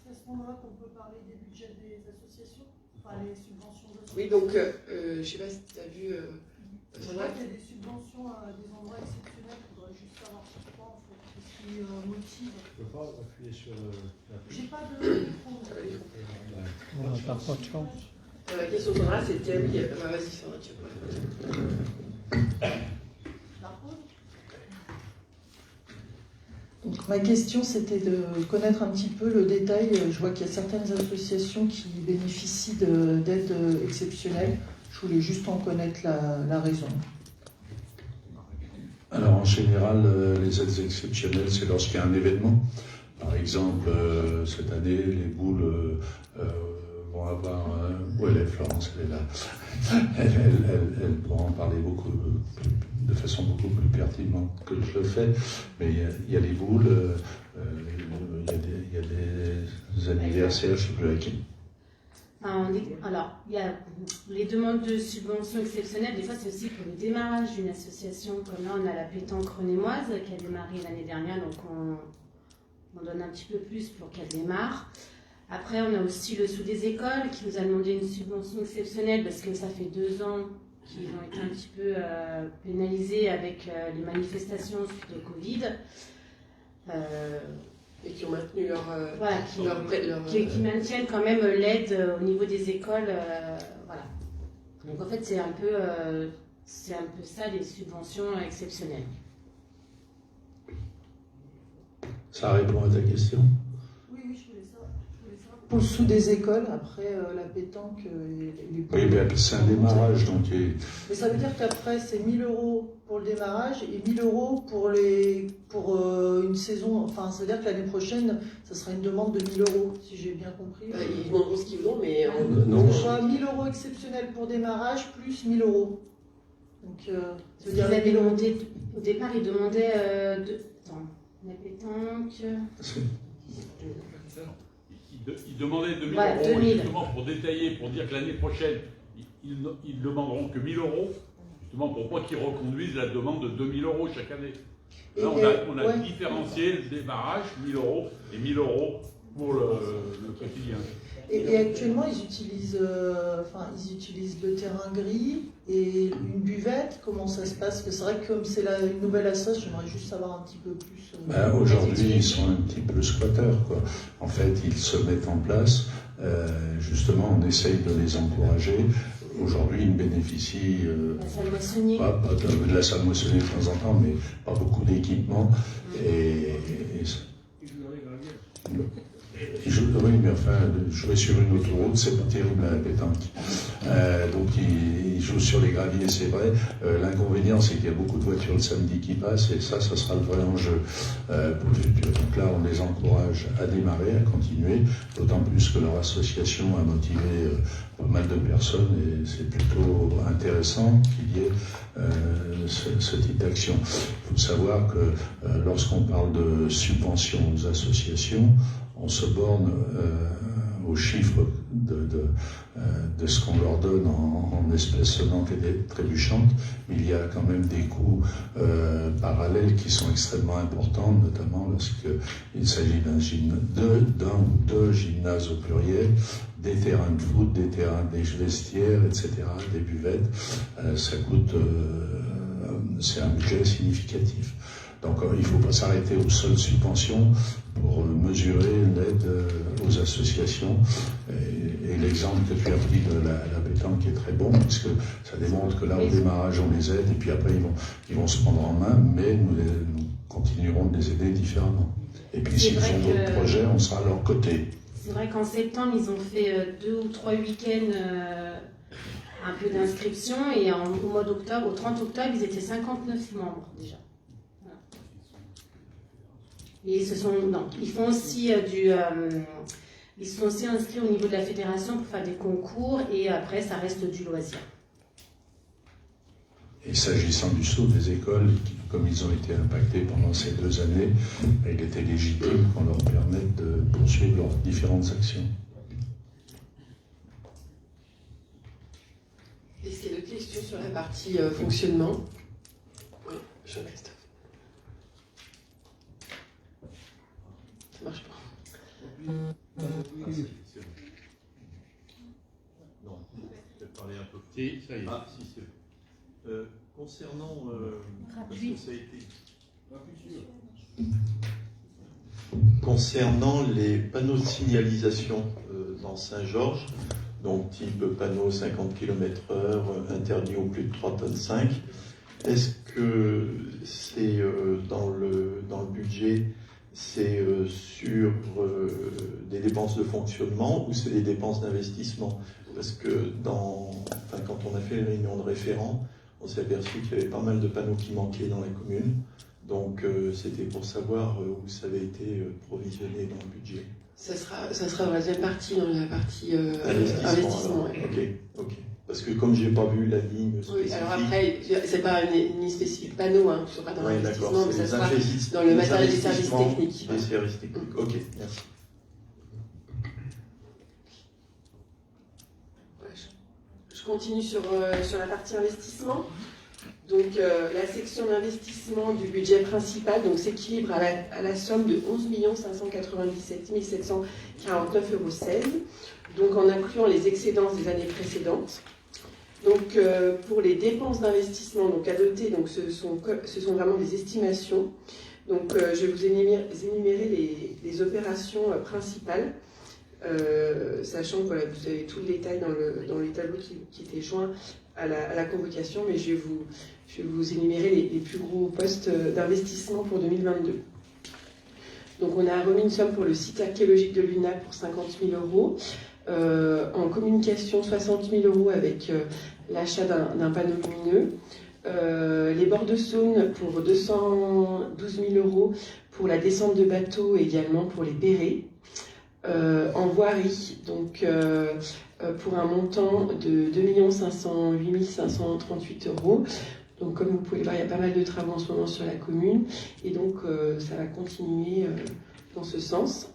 E: C'est à ce moment-là qu'on peut parler des budgets des associations, enfin les subventions d'associations.
B: Oui, donc je ne sais pas si tu as vu.
E: Je vois qu'il y a des subventions à des endroits exceptionnels, il faudrait juste savoir pourquoi, en fait, qu'est-ce qui motive.
C: Je ne peux pas appuyer sur la
E: J'ai pas de micro.
C: On n'a pas de chance.
B: La question Sandra, c'était oui. Vas-y Sandra, tu peux.
E: La pause.
F: Donc, ma question, c'était de connaître un petit peu le détail. Je vois qu'il y a certaines associations qui bénéficient d'aides exceptionnelles. Je voulais juste en connaître la raison.
A: Alors en général, les aides exceptionnelles, c'est lorsqu'il y a un événement. Par exemple, cette année, les boules vont avoir... où elle est, Florence? Elle est là. Elle pourra en parler de façon beaucoup plus pertinente que je le fais. Mais il y a les boules, il y a des anniversaires, je ne sais plus à qui.
G: Alors, il y a les demandes de subventions exceptionnelles, des fois c'est aussi pour le démarrage d'une association, comme là on a la pétanque renémoise qui a démarré l'année dernière, donc on donne un petit peu plus pour qu'elle démarre. Après on a aussi le Sous des écoles qui nous a demandé une subvention exceptionnelle parce que ça fait 2 ans qu'ils ont été un petit peu pénalisés avec les manifestations suite au Covid.
B: Et qui ont maintenu leur
G: qui maintiennent quand même l'aide au niveau des écoles. Voilà. Donc en fait, c'est un peu ça les subventions exceptionnelles.
A: Ça répond à ta question?
E: Oui, je voulais savoir
F: pour le sous des écoles, après la pétanque et les
A: Oui, mais c'est un démarrage, donc
F: Mais ça veut dire qu'après, c'est 1 000 € pour le démarrage et 1 000 € pour une saison. Enfin, ça veut dire que l'année prochaine, ça sera une demande de 1 000 €, si j'ai bien compris.
B: Ils demanderont ce qu'ils voudront, mais
D: Non,
F: Ce sera 1 000 € exceptionnels pour démarrage, plus 1 000 €. Donc, ça veut dire
G: Ils avaient
F: 1 000 €.
G: demandé, au départ, ils demandaient la pétanque.
H: Ils demandaient 2 000
G: Ouais,
H: euros
G: 2000.
H: justement pour détailler, pour dire que l'année prochaine, ils demanderont que 1 000 €, justement pour pas qu'ils reconduisent la demande de 2 000 € chaque année. Là, on a
F: ouais.
H: différencié le démarrage, 1 000 € et 1 000 € pour le quotidien.
F: Et actuellement, ils utilisent le terrain gris et une buvette. Comment ça se passe? Parce que c'est vrai que comme c'est une nouvelle assoce, j'aimerais juste savoir un petit peu plus.
A: aujourd'hui, ils sont un petit peu squatteurs, quoi. En fait, ils se mettent en place. Justement, on essaye de les encourager. Aujourd'hui, ils bénéficient
G: La salle moissonnier.
A: pas de la salle moissonnée de temps en temps, mais pas beaucoup d'équipements. Oui, mais enfin, jouer sur une autoroute, c'est pas terrible à la pétanque. Donc, ils jouent sur les graviers, c'est vrai. L'inconvénient, c'est qu'il y a beaucoup de voitures le samedi qui passent, et ça sera le vrai enjeu pour le futur. Donc là, on les encourage à démarrer, à continuer, d'autant plus que leur association a motivé pas mal de personnes, et c'est plutôt intéressant qu'il y ait ce type d'action. Il faut savoir que lorsqu'on parle de subventions aux associations, on se borne aux chiffres de ce qu'on leur donne en espèces sonnantes et trébuchantes, mais il y a quand même des coûts parallèles qui sont extrêmement importants, notamment lorsqu'il s'agit d'un ou deux gymnases au pluriel, des terrains de foot, des vestiaires, etc., des buvettes. Ça coûte, c'est un budget significatif. Donc il ne faut pas s'arrêter aux seules subventions pour mesurer l'aide aux associations. Et l'exemple que tu as pris de la pétanque est très bon, parce que ça démontre que là, au démarrage, on les aide, et puis après, ils vont se prendre en main, mais nous continuerons de les aider différemment. Et puis s'ils ont d'autres projets, on sera à leur côté.
G: C'est vrai qu'en septembre, ils ont fait 2 ou 3 week-ends un peu d'inscription, et au mois d'octobre, au 30 octobre, ils étaient 59 membres déjà. Et ils font aussi ils sont aussi inscrits au niveau de la fédération pour faire des concours, et après ça reste du loisir.
A: Et s'agissant du saut des écoles, comme ils ont été impactés pendant ces 2 années, il était légitime qu'on leur permette de poursuivre leurs différentes actions.
B: Est-ce qu'il y a d'autres questions sur la partie fonctionnement? Oui, Jean-Christophe. Ça marche pas.
C: Non,
I: je vais parler un peu.
H: Si, ça y est.
I: Ah, si, c'est concernant. Parce que ça a été. Concernant les panneaux de signalisation dans Saint-Georges, donc type panneau 50 km/h, interdit au plus de 3,5 tonnes, est-ce que c'est dans le budget, c'est sur des dépenses de fonctionnement ou c'est des dépenses d'investissement? Parce que quand on a fait une réunion de référents, on s'est aperçu qu'il y avait pas mal de panneaux qui manquaient dans la commune. Donc c'était pour savoir où ça avait été provisionné dans le budget.
B: Ça sera dans la deuxième partie, dans la partie investissement. Ouais.
I: Ok. Parce que comme j'ai pas vu la ligne spécifique.
B: Oui, alors après, c'est pas une ligne spécifique panneau qui sera dans l'investissement, mais ça sera dans le matériel des services techniques.
I: Des services techniques. Ok, merci.
B: Je continue sur la partie investissement. Donc la section d'investissement du budget principal s'équilibre à la somme de 11 597 749,16 €, donc en incluant les excédences des années précédentes. Donc pour les dépenses d'investissement à noter, ce sont vraiment des estimations. Donc je vais vous énumérer les opérations principales, sachant que vous avez tout le détail dans les tableaux qui étaient joints à la convocation, mais je vais vous énumérer les plus gros postes d'investissement pour 2022. Donc on a remis une somme pour le site archéologique de l'UNA pour 50 000 euros. En communication, 60 000 euros avec l'achat d'un panneau lumineux. Les bords de Saône pour 212 000 euros pour la descente de bateaux et également pour les bérets. En voirie, donc pour un montant de 2 508 538 euros. Donc comme vous pouvez le voir, il y a pas mal de travaux en ce moment sur la commune et donc ça va continuer dans ce sens.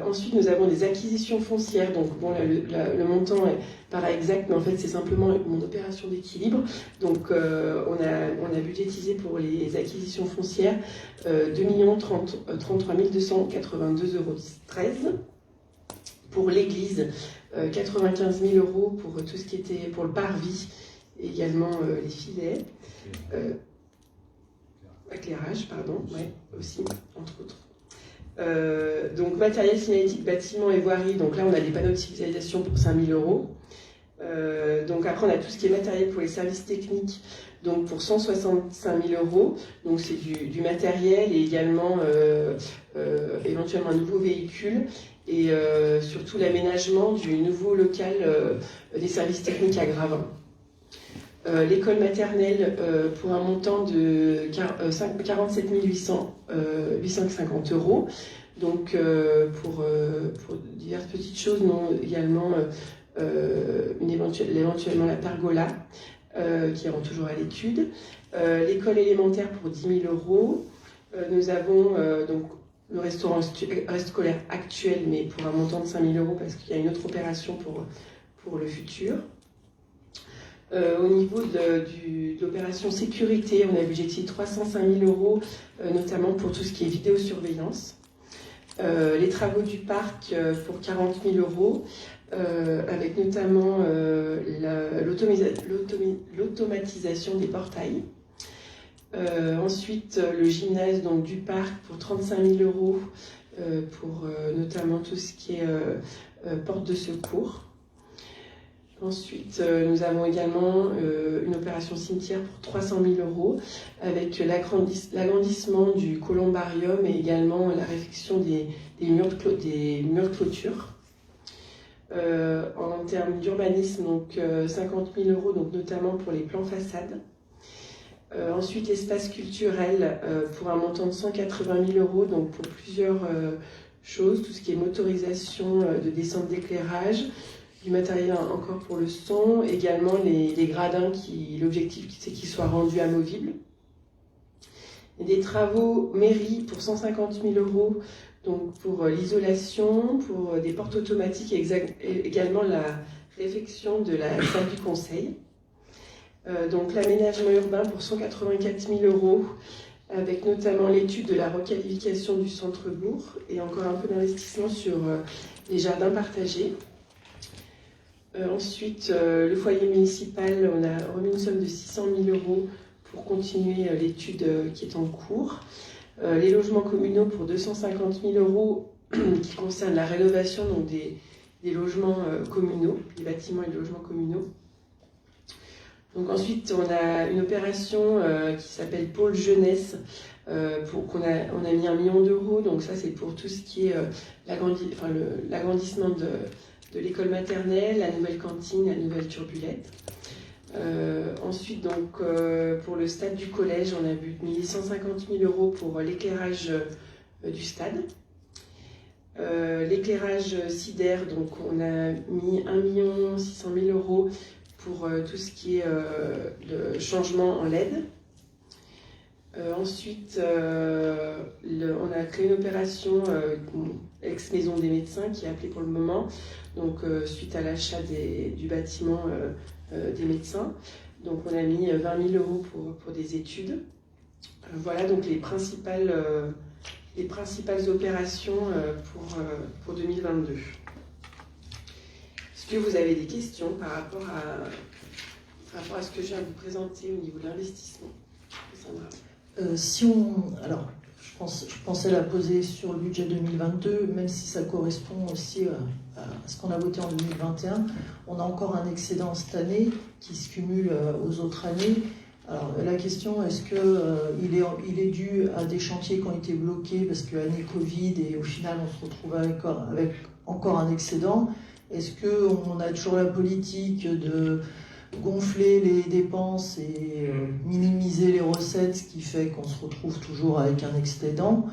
B: Ensuite, nous avons des acquisitions foncières. Donc bon, le montant paraît exact, mais en fait c'est simplement mon opération d'équilibre. Donc on a budgétisé pour les acquisitions foncières 2 33 282,13 euros. Pour l'église, 95 000 euros pour tout ce qui était pour le parvis, et également les filets. Éclairage, pardon, ouais, aussi, entre autres. Donc matériel signalétique, bâtiment et voirie, donc là on a des panneaux de signalisation pour 5 000 euros. Donc après on a tout ce qui est matériel pour les services techniques, donc pour 165 000 euros. Donc c'est du matériel et également éventuellement un nouveau véhicule et surtout l'aménagement du nouveau local des services techniques à Gravin. L'école maternelle pour un montant de 47 850 euros. Donc pour diverses petites choses, non, également éventuellement la pergola qui rend toujours à l'étude. L'école élémentaire pour 10 000 euros. Nous avons donc le restaurant scolaire actuel, mais pour un montant de 5 000 euros parce qu'il y a une autre opération pour le futur. Au niveau de l'opération sécurité, on a budgété 305 000 euros, notamment pour tout ce qui est vidéosurveillance. Les travaux du parc pour 40 000 euros, avec notamment l'automatisation des portails. Ensuite, le gymnase donc, du parc pour 35 000 euros, pour notamment tout ce qui est porte de secours. Ensuite, nous avons également une opération cimetière pour 300 000 euros avec l'agrandissement du columbarium et également la réfection des murs de clôture. En termes d'urbanisme, donc 50 000 euros, donc notamment pour les plans façades. Ensuite, l'espace culturel pour un montant de 180 000 euros, donc pour plusieurs choses, tout ce qui est motorisation de descente d'éclairage, du matériel encore pour le son, également les gradins l'objectif c'est qu'ils soient rendus amovibles. Et des travaux mairie pour 150 000 euros, donc pour l'isolation, pour des portes automatiques et également la réfection de la salle du conseil. Donc l'aménagement urbain pour 184 000 euros, avec notamment l'étude de la requalification du centre-bourg et encore un peu d'investissement sur les jardins partagés. Ensuite, le foyer municipal, on a remis une somme de 600 000 euros pour continuer l'étude qui est en cours. Les logements communaux pour 250 000 euros qui concernent la rénovation donc des logements communaux, les bâtiments et les logements communaux. Donc ensuite, on a une opération qui s'appelle Pôle Jeunesse, on a mis 1 million d'euros. Donc ça, c'est pour tout ce qui est l'agrandissement de l'école maternelle, la nouvelle cantine, la nouvelle turbulette. Ensuite, donc, pour le stade du collège, on a mis 150 000 euros pour l'éclairage du stade. L'éclairage SIDER, donc on a mis 1 600 000 euros pour tout ce qui est le changement en LED. Ensuite, on a créé une opération ex-maison des médecins qui est appelée pour le moment, donc suite à l'achat du bâtiment des médecins. Donc on a mis 20 000 euros pour des études. Voilà donc les principales opérations pour 2022. Est-ce que vous avez des questions par rapport à ce que je viens de vous présenter au niveau de l'investissement, Sandra?
F: Alors, je pensais la poser sur le budget 2022, même si ça correspond aussi à ce qu'on a voté en 2021. On a encore un excédent cette année qui se cumule aux autres années. Alors la question, est-ce que il est dû à des chantiers qui ont été bloqués parce que année Covid et au final on se retrouve avec encore un excédent? Est-ce qu'on a toujours la politique de gonfler les dépenses et minimiser les recettes, ce qui fait qu'on se retrouve toujours avec un excédent?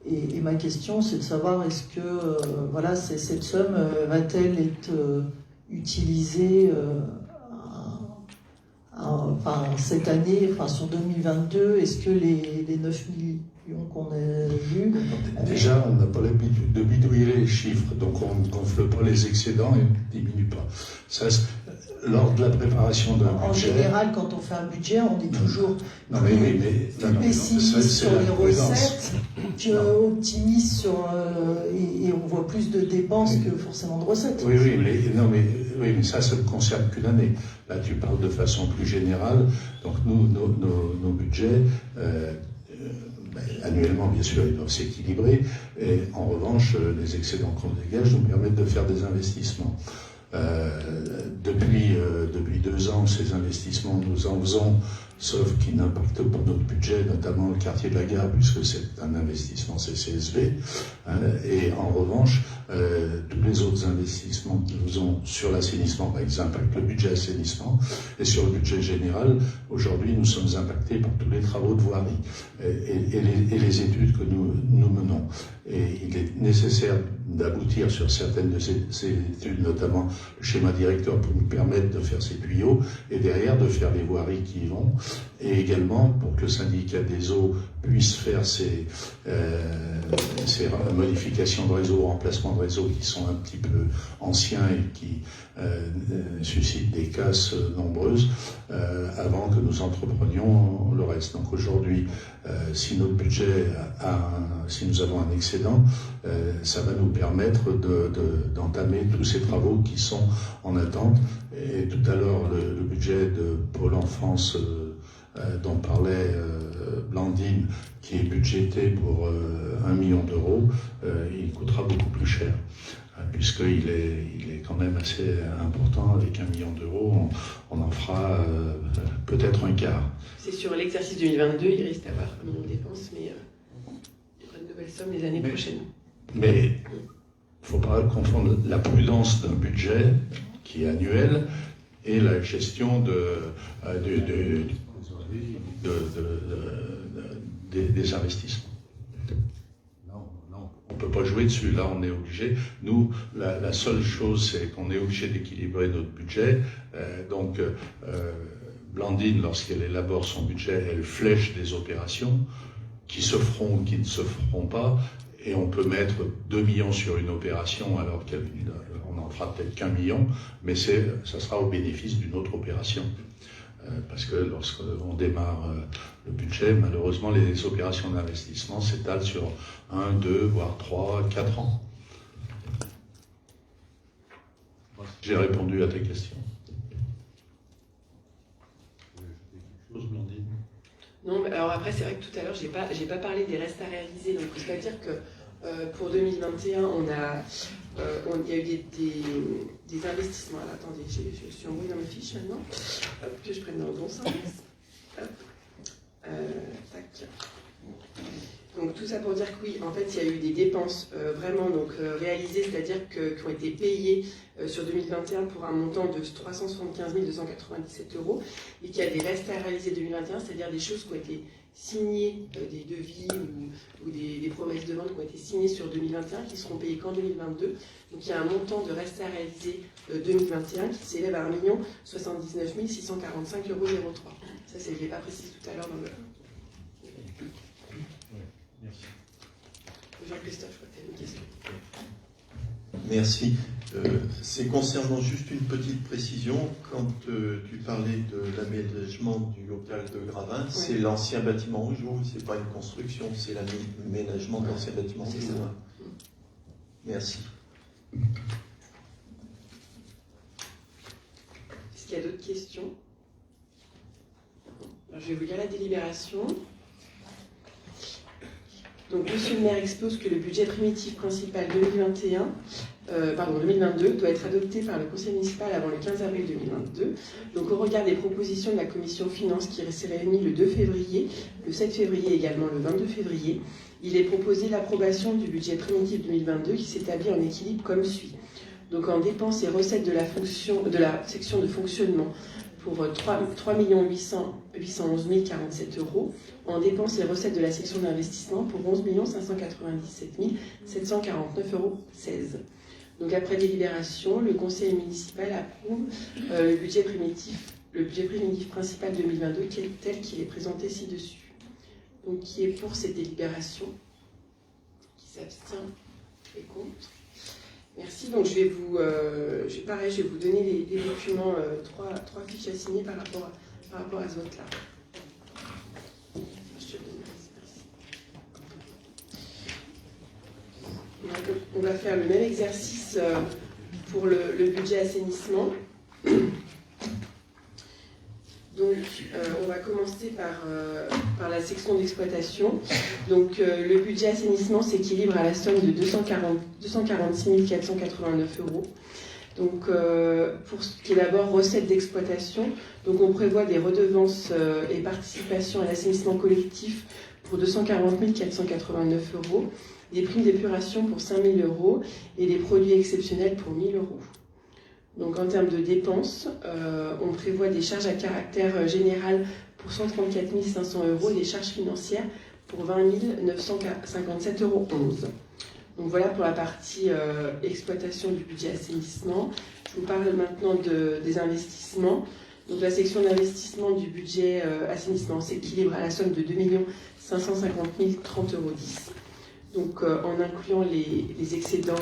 F: Et ma question, c'est de savoir, est-ce que voilà, cette somme va-t-elle être utilisée cette année, sur 2022? Est-ce que les 9 millions qu'on a vus...
A: Déjà, on n'a pas l'habitude de bidouiller les chiffres, donc on ne gonfle pas les excédents et on ne diminue pas. Ça, lors de la préparation d'un budget...
F: En général, quand on fait un budget, on est toujours
A: plus
F: pessimiste sur les
A: prudence.
F: recettes qu'optimiste sur... et on voit plus de dépenses que forcément de recettes.
A: Oui, mais ça ne concerne qu'une année. Là, tu parles de façon plus générale. Donc, nous, nos budgets, annuellement, bien sûr, ils doivent s'équilibrer. Et en revanche, les excédents qu'on dégage nous permettent de faire des investissements. Depuis 2 ans, ces investissements, nous en faisons, sauf qu'ils n'impactent pas notre budget, notamment le quartier de la Gare, puisque c'est un investissement CCSV. Et en revanche, tous les autres investissements que nous faisons sur l'assainissement, ils impactent le budget assainissement. Et sur le budget général, aujourd'hui, nous sommes impactés par tous les travaux de voirie et les études que nous menons. Et il est nécessaire d'aboutir sur certaines de ces études, notamment le schéma directeur pour nous permettre de faire ces tuyaux et derrière de faire les voiries qui y vont, et également pour que le syndicat des eaux puisse faire ces modifications de réseau, remplacements de réseau qui sont un petit peu anciens et qui suscitent des casses nombreuses avant que nous entreprenions le reste. Donc aujourd'hui, si notre budget si nous avons un excédent, ça va nous permettre d'entamer tous ces travaux qui sont en attente. Et tout à l'heure, le budget de Pôle Enfance dont parlait Blandine, qui est budgété pour 1 million d'euros, il coûtera beaucoup plus cher, puisqu'il est quand même assez important. Avec 1 million d'euros, on en fera peut-être un quart.
B: C'est sur l'exercice 2022, il risque d'avoir 1 million de dépenses, mais il y aura de nouvelles sommes les années prochaines.
A: Mais il ne faut pas confondre la prudence d'un budget qui est annuel et la gestion des investissements. Non, on ne peut pas jouer dessus. Là, on est obligé. Nous, la seule chose, c'est qu'on est obligé d'équilibrer notre budget. Blandine, lorsqu'elle élabore son budget, elle flèche des opérations qui se feront ou qui ne se feront pas. Et on peut mettre 2 millions sur une opération alors qu'on n'en fera peut-être qu'1 million, mais ça sera au bénéfice d'une autre opération. Parce que lorsqu'on démarre le budget, malheureusement, les opérations d'investissement s'étalent sur 1, 2, voire 3, 4 ans. J'ai répondu à tes questions.
B: Non, mais alors après, c'est vrai que tout à l'heure, j'ai pas parlé des restes à réaliser. Donc, c'est-à-dire que pour 2021, il y a eu des investissements. Alors, attendez, je suis embrouillée dans mes fiches maintenant. Hop, que je prenne dans le bon sens. Hop. Tac. Donc, tout ça pour dire que oui, en fait, il y a eu des dépenses vraiment réalisées, c'est-à-dire qui ont été payées sur 2021 pour un montant de 375 297 €, et qu'il y a des restes à réaliser 2021, c'est-à-dire des choses qui ont été signées, des devis ou des promesses de vente qui ont été signées sur 2021, qui seront payées qu'en 2022. Donc il y a un montant de restes à réaliser 2021 qui s'élève à 1 079 645,03 €. Ça, je ne l'ai pas précisé tout à l'heure dans le...
C: Merci.
B: Jean-Christophe, je crois que tu as une question.
I: Merci. C'est concernant juste une petite précision. Quand tu parlais de l'aménagement du local de Gravin,
B: ouais. C'est
I: l'ancien bâtiment rouge, c'est pas une construction, c'est l'aménagement de l'ancien bâtiment rouge. Merci.
B: Est-ce qu'il y a d'autres questions? Alors, je vais vous lire la délibération. Donc, Monsieur le maire expose que le budget primitif principal 2021 2022 doit être adopté par le conseil municipal avant le 15 avril 2022. Donc au regard des propositions de la commission finances qui s'est réunie le 2 février, le 7 février et également le 22 février, il est proposé l'approbation du budget primitif 2022 qui s'établit en équilibre comme suit. Donc en dépenses et recettes de la section de fonctionnement pour 3 811 047 €, en dépenses et recettes de la section d'investissement pour 11 597 749,16 €. Donc après délibération, le conseil municipal approuve le budget primitif principal 2022 tel qu'il est présenté ci-dessus. Donc qui est pour cette délibération? Qui s'abstient? Qui est contre? Merci. Donc je vais vous donner les documents, trois fiches à signer par rapport à ce vote-là. Je te le donne. Merci. On va faire le même exercice pour le budget assainissement. Donc, on va commencer par la section d'exploitation. Donc, le budget assainissement s'équilibre à la somme de 246 489 €. Donc, pour ce qui est d'abord recettes d'exploitation, donc on prévoit des redevances et participations à l'assainissement collectif pour 240 489 €, des primes d'épuration pour 5 000 € et des produits exceptionnels pour 1 000 €. Donc en termes de dépenses, on prévoit des charges à caractère général pour 134 500 € et des charges financières pour 20 957,11 €. Donc voilà pour la partie exploitation du budget assainissement. Je vous parle maintenant des investissements. Donc la section d'investissement du budget assainissement s'équilibre à la somme de 2 550 030,10 €. Donc en incluant les excédents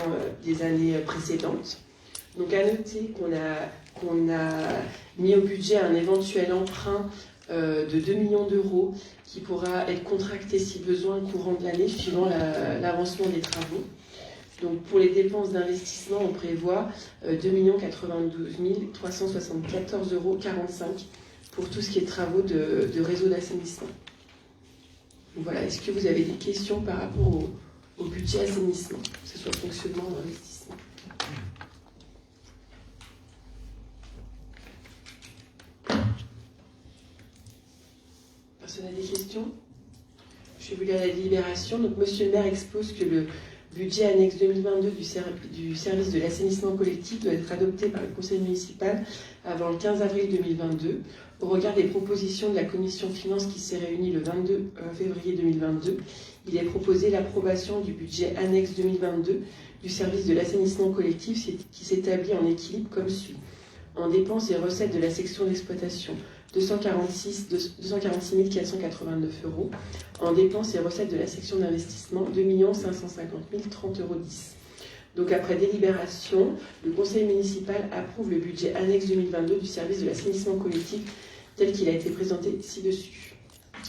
B: des années précédentes. Donc à noter qu'on a mis au budget un éventuel emprunt de 2 millions d'euros qui pourra être contracté si besoin courant de l'année suivant l'avancement des travaux. Donc pour les dépenses d'investissement, on prévoit 2 92 374,45 € pour tout ce qui est travaux de réseau d'assainissement. Donc voilà, est-ce que vous avez des questions par rapport au budget assainissement, que ce soit fonctionnement ou investissement? Personne n'a des questions? Je vais vous lire la délibération. Donc, Monsieur le maire expose que le budget annexe 2022 du service de l'assainissement collectif doit être adopté par le conseil municipal avant le 15 avril 2022. Au regard des propositions de la commission finances qui s'est réunie le 22 février 2022, il est proposé l'approbation du budget annexe 2022 du service de l'assainissement collectif qui s'établit en équilibre comme suit. En dépenses et recettes de la section d'exploitation, 246 489 €. En dépenses et recettes de la section d'investissement, 2 550 030,10 €. Donc après délibération, le conseil municipal approuve le budget annexe 2022 du service de l'assainissement collectif tel qu'il a été présenté ci-dessus.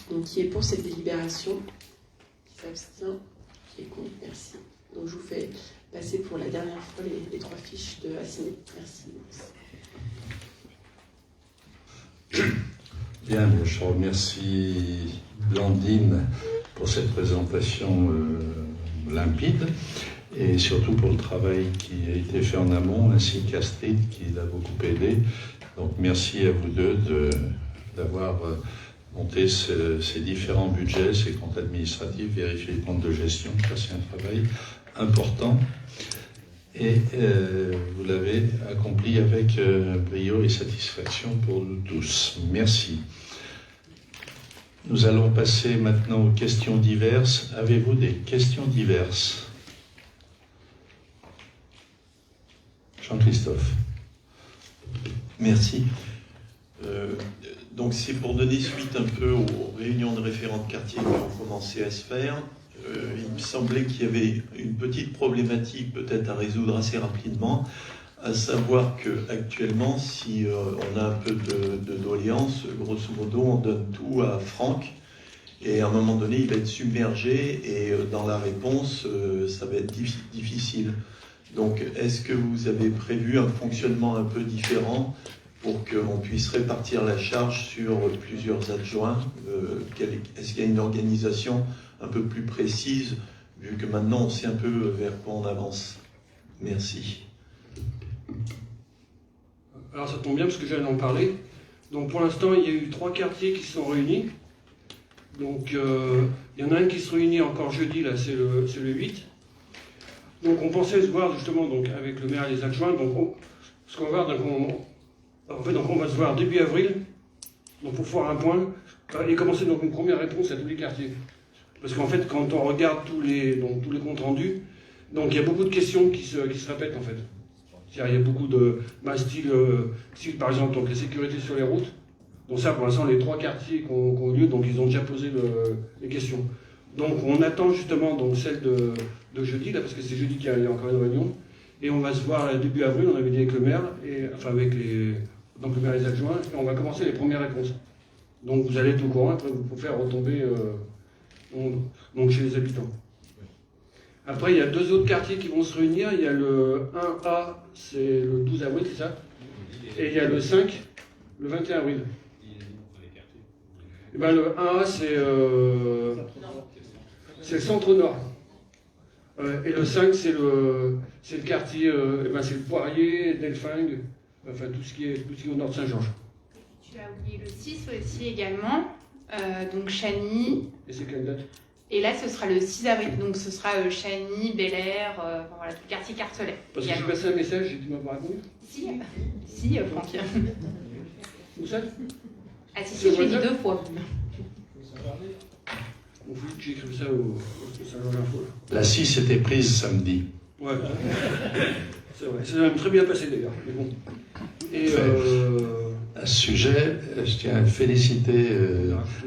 B: Donc qui est pour cette délibération? Qui s'abstient? Qui est contre? Merci. Donc je vous fais passer pour la dernière fois les 3 fiches à signer. Merci.
A: Bien, je remercie Blandine pour cette présentation limpide et surtout pour le travail qui a été fait en amont, ainsi qu'Astrid qui l'a beaucoup aidé. Donc merci à vous deux d'avoir monté ces différents budgets, ces comptes administratifs, vérifier les comptes de gestion. Ça, c'est un travail important. Et vous l'avez accompli avec brio et satisfaction pour nous tous. Merci. Nous allons passer maintenant aux questions diverses. Avez-vous des questions diverses? Jean-Christophe.
I: Merci. Donc c'est pour donner suite un peu aux réunions de référents de quartier qui ont commencé à se faire. Il me semblait qu'il y avait une petite problématique peut-être à résoudre assez rapidement, à savoir qu'actuellement, si on a un peu de doléances, grosso modo, on donne tout à Franck, et à un moment donné, il va être submergé, et dans la réponse, ça va être difficile. Donc, est-ce que vous avez prévu un fonctionnement un peu différent pour qu'on puisse répartir la charge sur plusieurs adjoints? Est-ce qu'il y a une organisation un peu plus précise, vu que maintenant on sait un peu vers quoi on avance? Merci.
J: Alors ça tombe bien parce que j'allais en parler. Donc pour l'instant, il y a eu 3 quartiers qui se sont réunis. Donc il y en a un qui se réunit encore jeudi, là c'est le 8. Donc on pensait se voir justement donc, avec le maire et les adjoints. Donc ce qu'on va voir, donc on va se voir début avril, donc pour faire un point et commencer donc une première réponse à tous les quartiers. Parce qu'en fait, quand on regarde tous les comptes rendus, donc il y a beaucoup de questions qui se répètent en fait. Il y a beaucoup de style par exemple donc, la sécurité sur les routes. Donc ça, pour l'instant, les 3 quartiers qui ont lieu, donc ils ont déjà posé les questions. Donc on attend justement donc, celle de jeudi, là, parce que c'est jeudi qu'il y a encore une réunion. Et on va se voir début avril, on avait dit avec le maire, avec donc le maire et les adjoints, et on va commencer les premières réponses. Donc vous allez être au courant, après vous pouvez faire retomber donc chez les habitants. Après, il y a 2 autres quartiers qui vont se réunir. Il y a le 1A, c'est le 12 avril, c'est ça? Et il y a le 5, le 21 avril. Et ben, le 1A, c'est le centre-nord. Et le 5, c'est le quartier, c'est le Poirier, Delphing, enfin tout ce qui est au nord de Saint-Georges.
K: Tu as oublié le 6 aussi également, donc Chagny.
J: Et c'est quelle date?
K: Et là, ce sera le 6 avril, donc ce sera Chagny, Bel Air, voilà, tout le quartier Cartelet.
J: Parce que j'ai passé un message et tu m'as pas répondu?
K: Si, Franck.
J: Où ça?
K: Ah si, je l'ai dit 2 fois.
J: On faut que j'écrive ça au Salon de l'Info.
A: La 6 était prise samedi.
J: Ouais. C'est vrai. Ça a même très bien passé d'ailleurs. Mais bon. Et
A: à ce sujet, je tiens à féliciter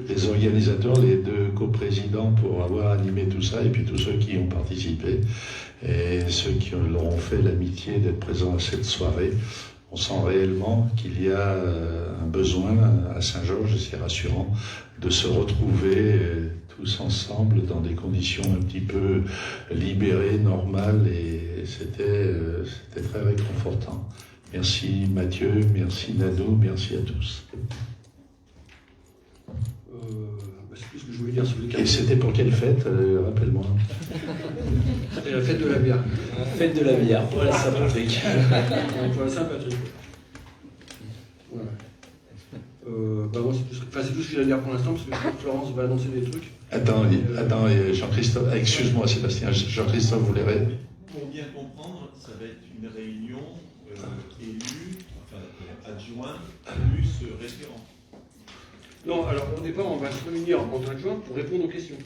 A: les organisateurs, les 2 coprésidents pour avoir animé tout ça, et puis tous ceux qui ont participé, et ceux qui l'auront fait l'amitié d'être présents à cette soirée. On sent réellement qu'il y a un besoin à Saint-Georges, et c'est rassurant, de se retrouver tous ensemble dans des conditions un petit peu libérées, normales, et c'était très réconfortant. Merci Mathieu, merci Nano, merci à tous.
J: C'est plus ce que je voulais dire sur les quartiers.
A: Et c'était pour quelle fête, rappelle-moi?
J: C'était la fête de la bière.
D: Fête de la bière, voilà Saint-Patrick.
J: Pour la Saint-Patrick. Voilà. Moi, c'est tout ce que j'ai à dire pour l'instant, parce que Florence va annoncer des trucs.
A: Attends, Jean-Christophe, excuse-moi Sébastien, Jean-Christophe voulait répondre.
I: Pour bien comprendre, ça va être une réunion élue, enfin adjoint, plus référent.
J: Non, alors au départ, on va se réunir entre adjoints pour répondre aux questions.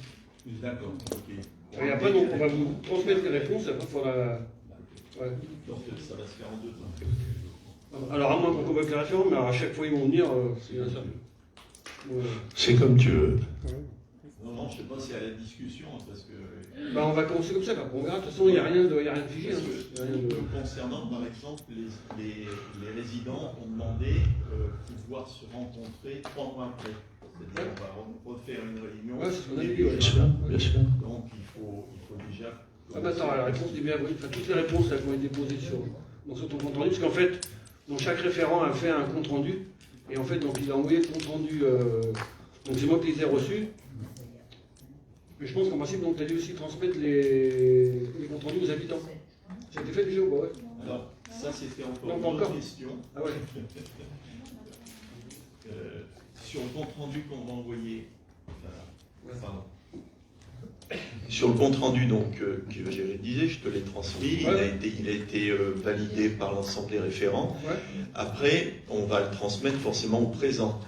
I: D'accord, ok.
J: Et après, donc, on va vous transmettre les réponses, après, il faudra. Ouais.
I: Donc ça va se faire en 2 temps.
J: Alors, à moins qu'on convoque les référents, mais à chaque fois, ils vont venir, c'est bien ça. Ouais.
A: C'est comme tu veux.
I: Non, je ne sais pas si c'est à la discussion, parce que...
J: On va commencer comme ça, après on verra. De toute façon, il n'y a rien de figé.
I: Concernant, par exemple, les résidents ont demandé pouvoir se rencontrer 3 mois après. C'est-à-dire on va refaire une réunion.
J: Ouais, c'est ce qu'on a dit, ouais.
A: Bien sûr.
I: Donc il faut déjà...
K: attends,
J: la réponse début avril, toutes les réponses là, qui ont été posées sur ton compte rendu, parce qu'en fait, donc, chaque référent a fait un compte rendu, et en fait, donc, il a envoyé le compte rendu, donc c'est moi qui les ai reçus. Mais je pense qu'en principe, tu as dû aussi transmettre les comptes rendus aux habitants. Ça a été fait déjà ou pas? Ouais.
I: Alors, ça c'était encore
J: non,
I: une autre question.
J: Ah ouais.
I: Sur le compte rendu qu'on va envoyer, pardon.
L: Sur le compte rendu donc, que j'ai rédigé, je te l'ai transmis,
J: ouais.
L: il a été validé par l'ensemble des référents.
J: Ouais.
L: Après, on va le transmettre forcément au présent.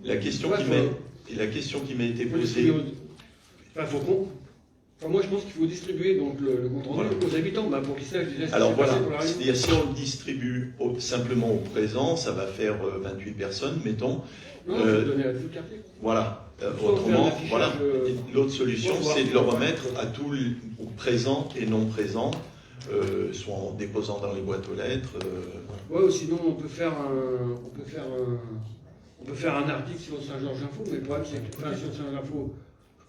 L: La question qui m'a été posée...
J: moi, je pense qu'il faut distribuer donc, le compte rendu aux habitants pour qu'ils sachent déjà ce qui
L: Alors
J: s'est
L: voilà,
J: passé pour la réunion.
L: c'est-à-dire si on le distribue simplement au présent, ça va faire 28 personnes, mettons.
J: Non, je vais donner à tout le quartier.
L: Voilà. Autrement, voilà. L'autre solution, c'est de le remettre à tous les présents et non présents, soit en déposant dans les boîtes aux lettres.
J: Ouais, ou sinon on peut faire un article sur Saint-Georges Info, mais le problème c'est que sur Saint-Georges Info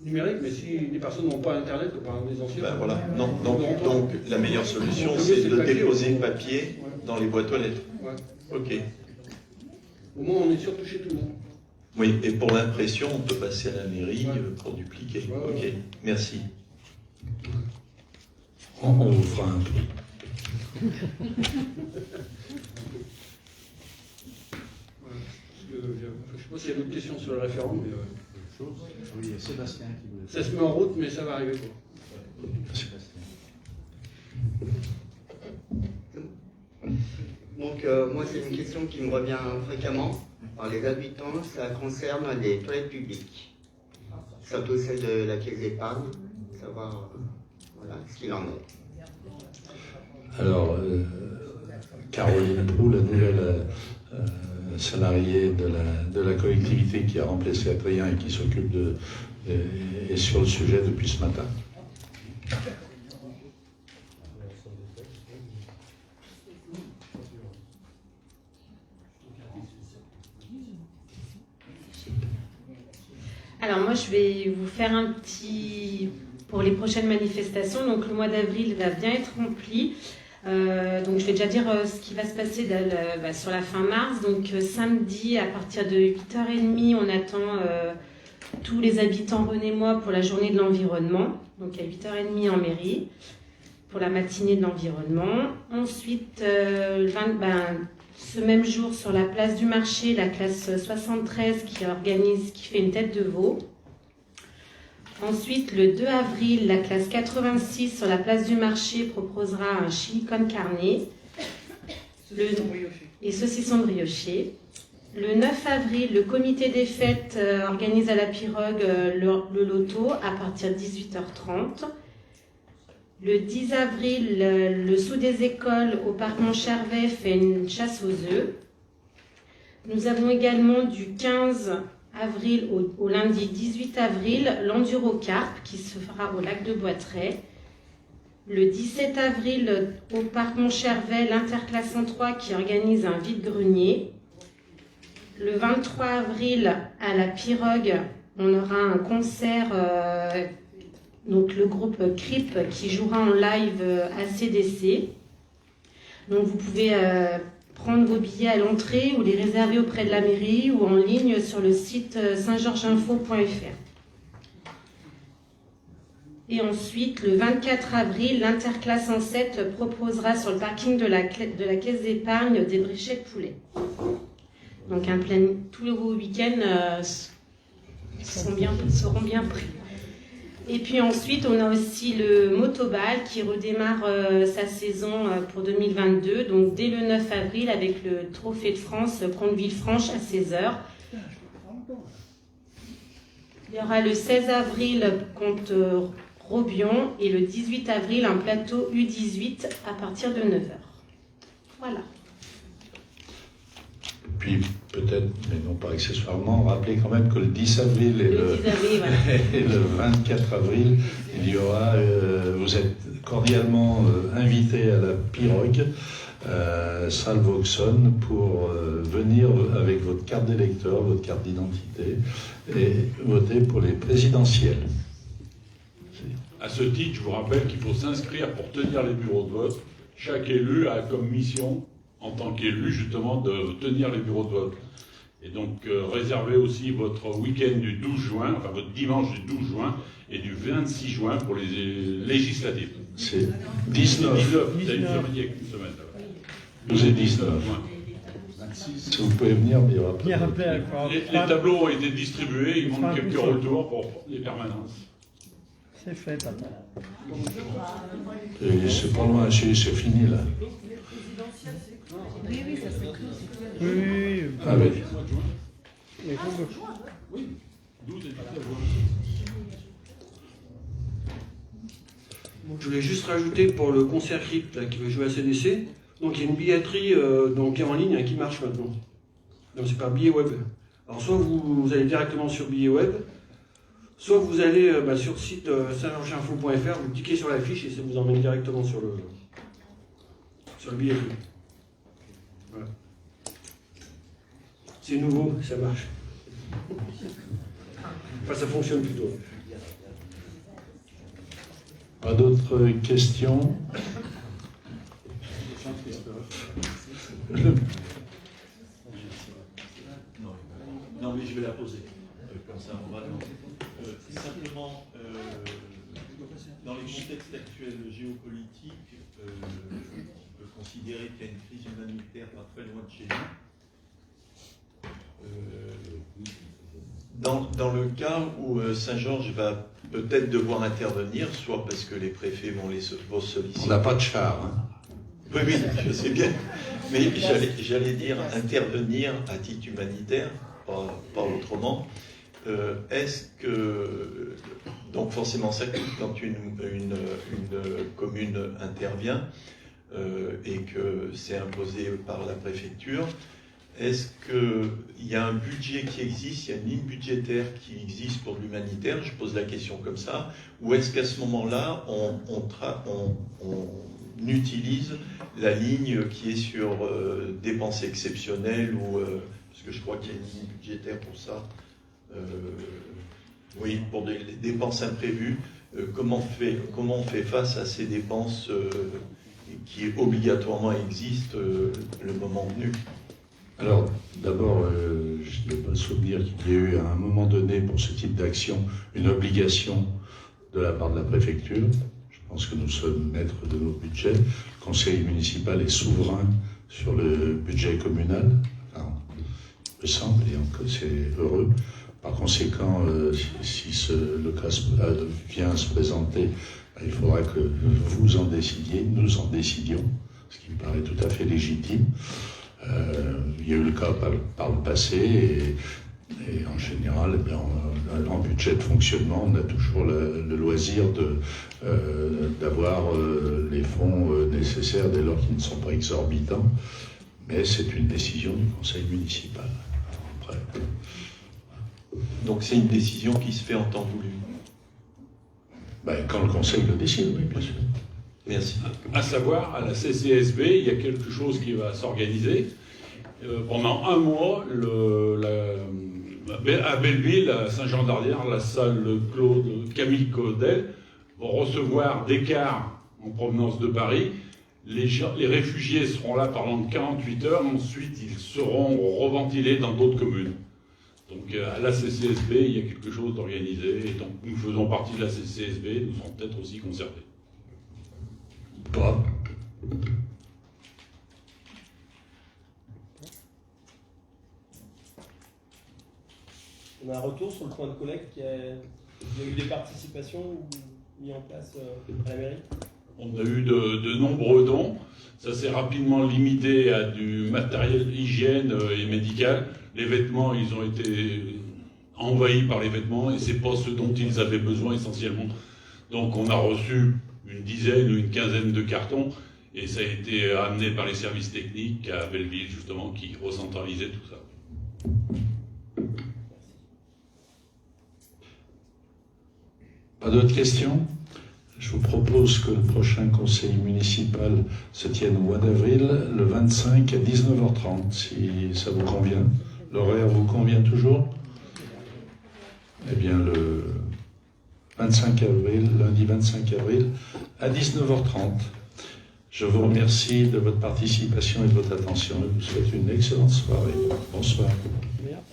J: numérique, mais si les personnes n'ont pas Internet, par exemple les anciens.
L: Ben voilà. Non, donc la meilleure solution, c'est de déposer le papier dans les boîtes aux lettres.
J: Ouais.
L: Ok.
J: Au moins on est sûr de toucher tout le monde.
L: Oui, et pour l'impression, on peut passer à la mairie pour dupliquer. Ok, merci.
A: On vous fera un peu.
J: Je ne sais pas s'il y a d'autres questions sur le référendum, mais
C: Oui, il y a Sébastien qui voulait.
J: ça se met en route, mais ça va arriver quoi.
M: Donc moi c'est une question qui me revient fréquemment par les habitants, ça concerne les toilettes publiques. Surtout celle de la caisse d'épargne, savoir voilà, ce qu'il en est.
A: Alors, Caroline Proux, la nouvelle salariée de la collectivité qui a remplacé Adrien et qui s'occupe est sur le sujet depuis ce matin.
G: Alors moi, je vais vous faire un petit... Pour les prochaines manifestations, donc le mois d'avril va bien être rempli. Donc je vais déjà dire ce qui va se passer sur la fin mars. Donc samedi, à partir de 8h30, on attend tous les habitants renémois pour la journée de l'environnement. Donc à 8h30 en mairie, pour la matinée de l'environnement. Ensuite, ce même jour, sur la place du marché, la classe 73 qui fait une tête de veau. Ensuite, le 2 avril, la classe 86 sur la place du marché proposera un chili con carne et saucisson brioché. Le 9 avril, le comité des fêtes organise à la Pirogue le loto à partir de 18h30. Le 10 avril, le Sous des écoles au parc Montchervet fait une chasse aux œufs. Nous avons également du 15 avril au lundi 18 avril l'Endurocarp qui se fera au lac de Boitray. Le 17 avril au parc Montchervet, l'Interclasse en 3 qui organise un vide-grenier. Le 23 avril à la Pirogue, on aura un concert, donc le groupe CRIP qui jouera en live à CDC. Donc vous pouvez prendre vos billets à l'entrée ou les réserver auprès de la mairie ou en ligne sur le site saintgeorgesinfo.fr. Et ensuite, le 24 avril, l'Interclasse en 7 proposera sur le parking de la caisse d'épargne des brichets de poulet. Donc tous les week-ends seront bien pris. Et puis ensuite, on a aussi le Motobal qui redémarre sa saison pour 2022, donc dès le 9 avril avec le Trophée de France contre Villefranche à 16h. Il y aura le 16 avril contre Robion et le 18 avril un plateau U18 à partir de 9h. Voilà.
A: Puis peut-être, mais non pas accessoirement, rappeler quand même que le 10 avril et le 24 avril, il y aura, vous êtes cordialement invités à la Pirogue, salle Vauxhall, pour venir avec votre carte d'électeur, votre carte d'identité, et voter pour les présidentielles.
H: À ce titre, je vous rappelle qu'il faut s'inscrire pour tenir les bureaux de vote. Chaque élu a comme mission, en tant qu'élu, justement, de tenir les bureaux de vote. Et donc, réservez aussi votre week-end du 12 juin, enfin votre dimanche du 12 juin et du 26 juin pour les législatives.
A: C'est 19.
H: Il y a une semaine, il y a qu'une semaine.
A: 12 et 19. Si vous pouvez venir, mais il y aura pas.
H: Les tableaux ont été distribués, il manque quelques retours pour les permanences.
C: C'est fait, papa.
A: Et c'est pas loin, c'est fini là.
E: Oui, ça se clôt.
C: Oui.
A: Ah oui.
H: Oui, 12 et 19 juin.
J: Je voulais juste rajouter pour le concert CRIP là, qui veut jouer à CDC, donc il y a une billetterie donc, en ligne qui marche maintenant. Donc c'est par billet web. Alors soit vous allez directement sur billet web, soit vous allez sur le site saintgeorgesinfo.fr, vous cliquez sur la fiche et ça vous emmène directement sur le billet. Voilà. C'est nouveau, ça marche. Enfin, ça fonctionne plutôt.
A: Pas d'autres questions?
I: Non, mais je vais la poser. Comme ça, on va simplement, dans les contextes actuels géopolitiques,
L: peut considérer qu'il y a une crise humanitaire pas très loin de chez nous. Dans le cas où Saint-Georges va peut-être devoir intervenir, soit parce que les préfets vont solliciter.
A: On n'a pas de char. Hein.
L: Oui, oui, je sais bien. Mais j'allais dire intervenir à titre humanitaire, pas autrement. Est-ce que, donc forcément ça coûte quand une commune intervient et que c'est imposé par la préfecture, est-ce qu'il y a un budget qui existe, il y a une ligne budgétaire qui existe pour l'humanitaire, je pose la question comme ça, ou est-ce qu'à ce moment-là, on utilise la ligne qui est sur dépenses exceptionnelles, ou parce que je crois qu'il y a une ligne budgétaire pour ça. Oui, pour des dépenses imprévues, comment on fait face à ces dépenses qui obligatoirement existent le moment venu?
A: Alors, d'abord, je n'ai pas le souvenir qu'il y ait eu à un moment donné pour ce type d'action une obligation de la part de la préfecture. Je pense que nous sommes maîtres de nos budgets. Le conseil municipal est souverain sur le budget communal. Enfin, il me semble, et encore c'est heureux. Par conséquent, si le cas vient à se présenter, il faudra que vous en décidiez, nous en décidions, ce qui me paraît tout à fait légitime. Il y a eu le cas par le passé, et en général, en budget de fonctionnement, on a toujours le loisir d'avoir les fonds nécessaires dès lors qu'ils ne sont pas exorbitants. Mais c'est une décision du conseil municipal. Après,
L: donc c'est une décision qui se fait en temps voulu.
A: Quand le conseil le décide, oui, bien sûr.
L: Merci.
H: À savoir, à la CCSB, il y a quelque chose qui va s'organiser. Pendant un mois, à Belleville, à Saint-Jean-d'Arrière, la salle Camille Claudel vont recevoir des cars en provenance de Paris. Les réfugiés seront là pendant 48 heures. Ensuite, ils seront reventilés dans d'autres communes. Donc à la CCSB, il y a quelque chose d'organisé. Et donc nous faisons partie de la CCSB, nous serons peut-être aussi concernés.
A: Pas.
D: On a un retour sur le point de collecte il y a eu des participations mises en place à la mairie?
H: On a eu de nombreux dons. Ça s'est rapidement limité à du matériel hygiène et médical. Les vêtements, ils ont été envahis par les vêtements et c'est pas ce dont ils avaient besoin essentiellement. Donc on a reçu une dizaine ou une quinzaine de cartons et ça a été amené par les services techniques à Belleville justement qui recentralisaient tout ça.
A: Pas d'autres questions? Je vous propose que le prochain conseil municipal se tienne au mois d'avril, le 25 à 19h30, si ça vous convient. L'horaire vous convient toujours? Eh bien, le 25 avril, lundi 25 avril, à 19h30. Je vous remercie de votre participation et de votre attention et vous souhaite une excellente soirée. Bonsoir.
D: Merci.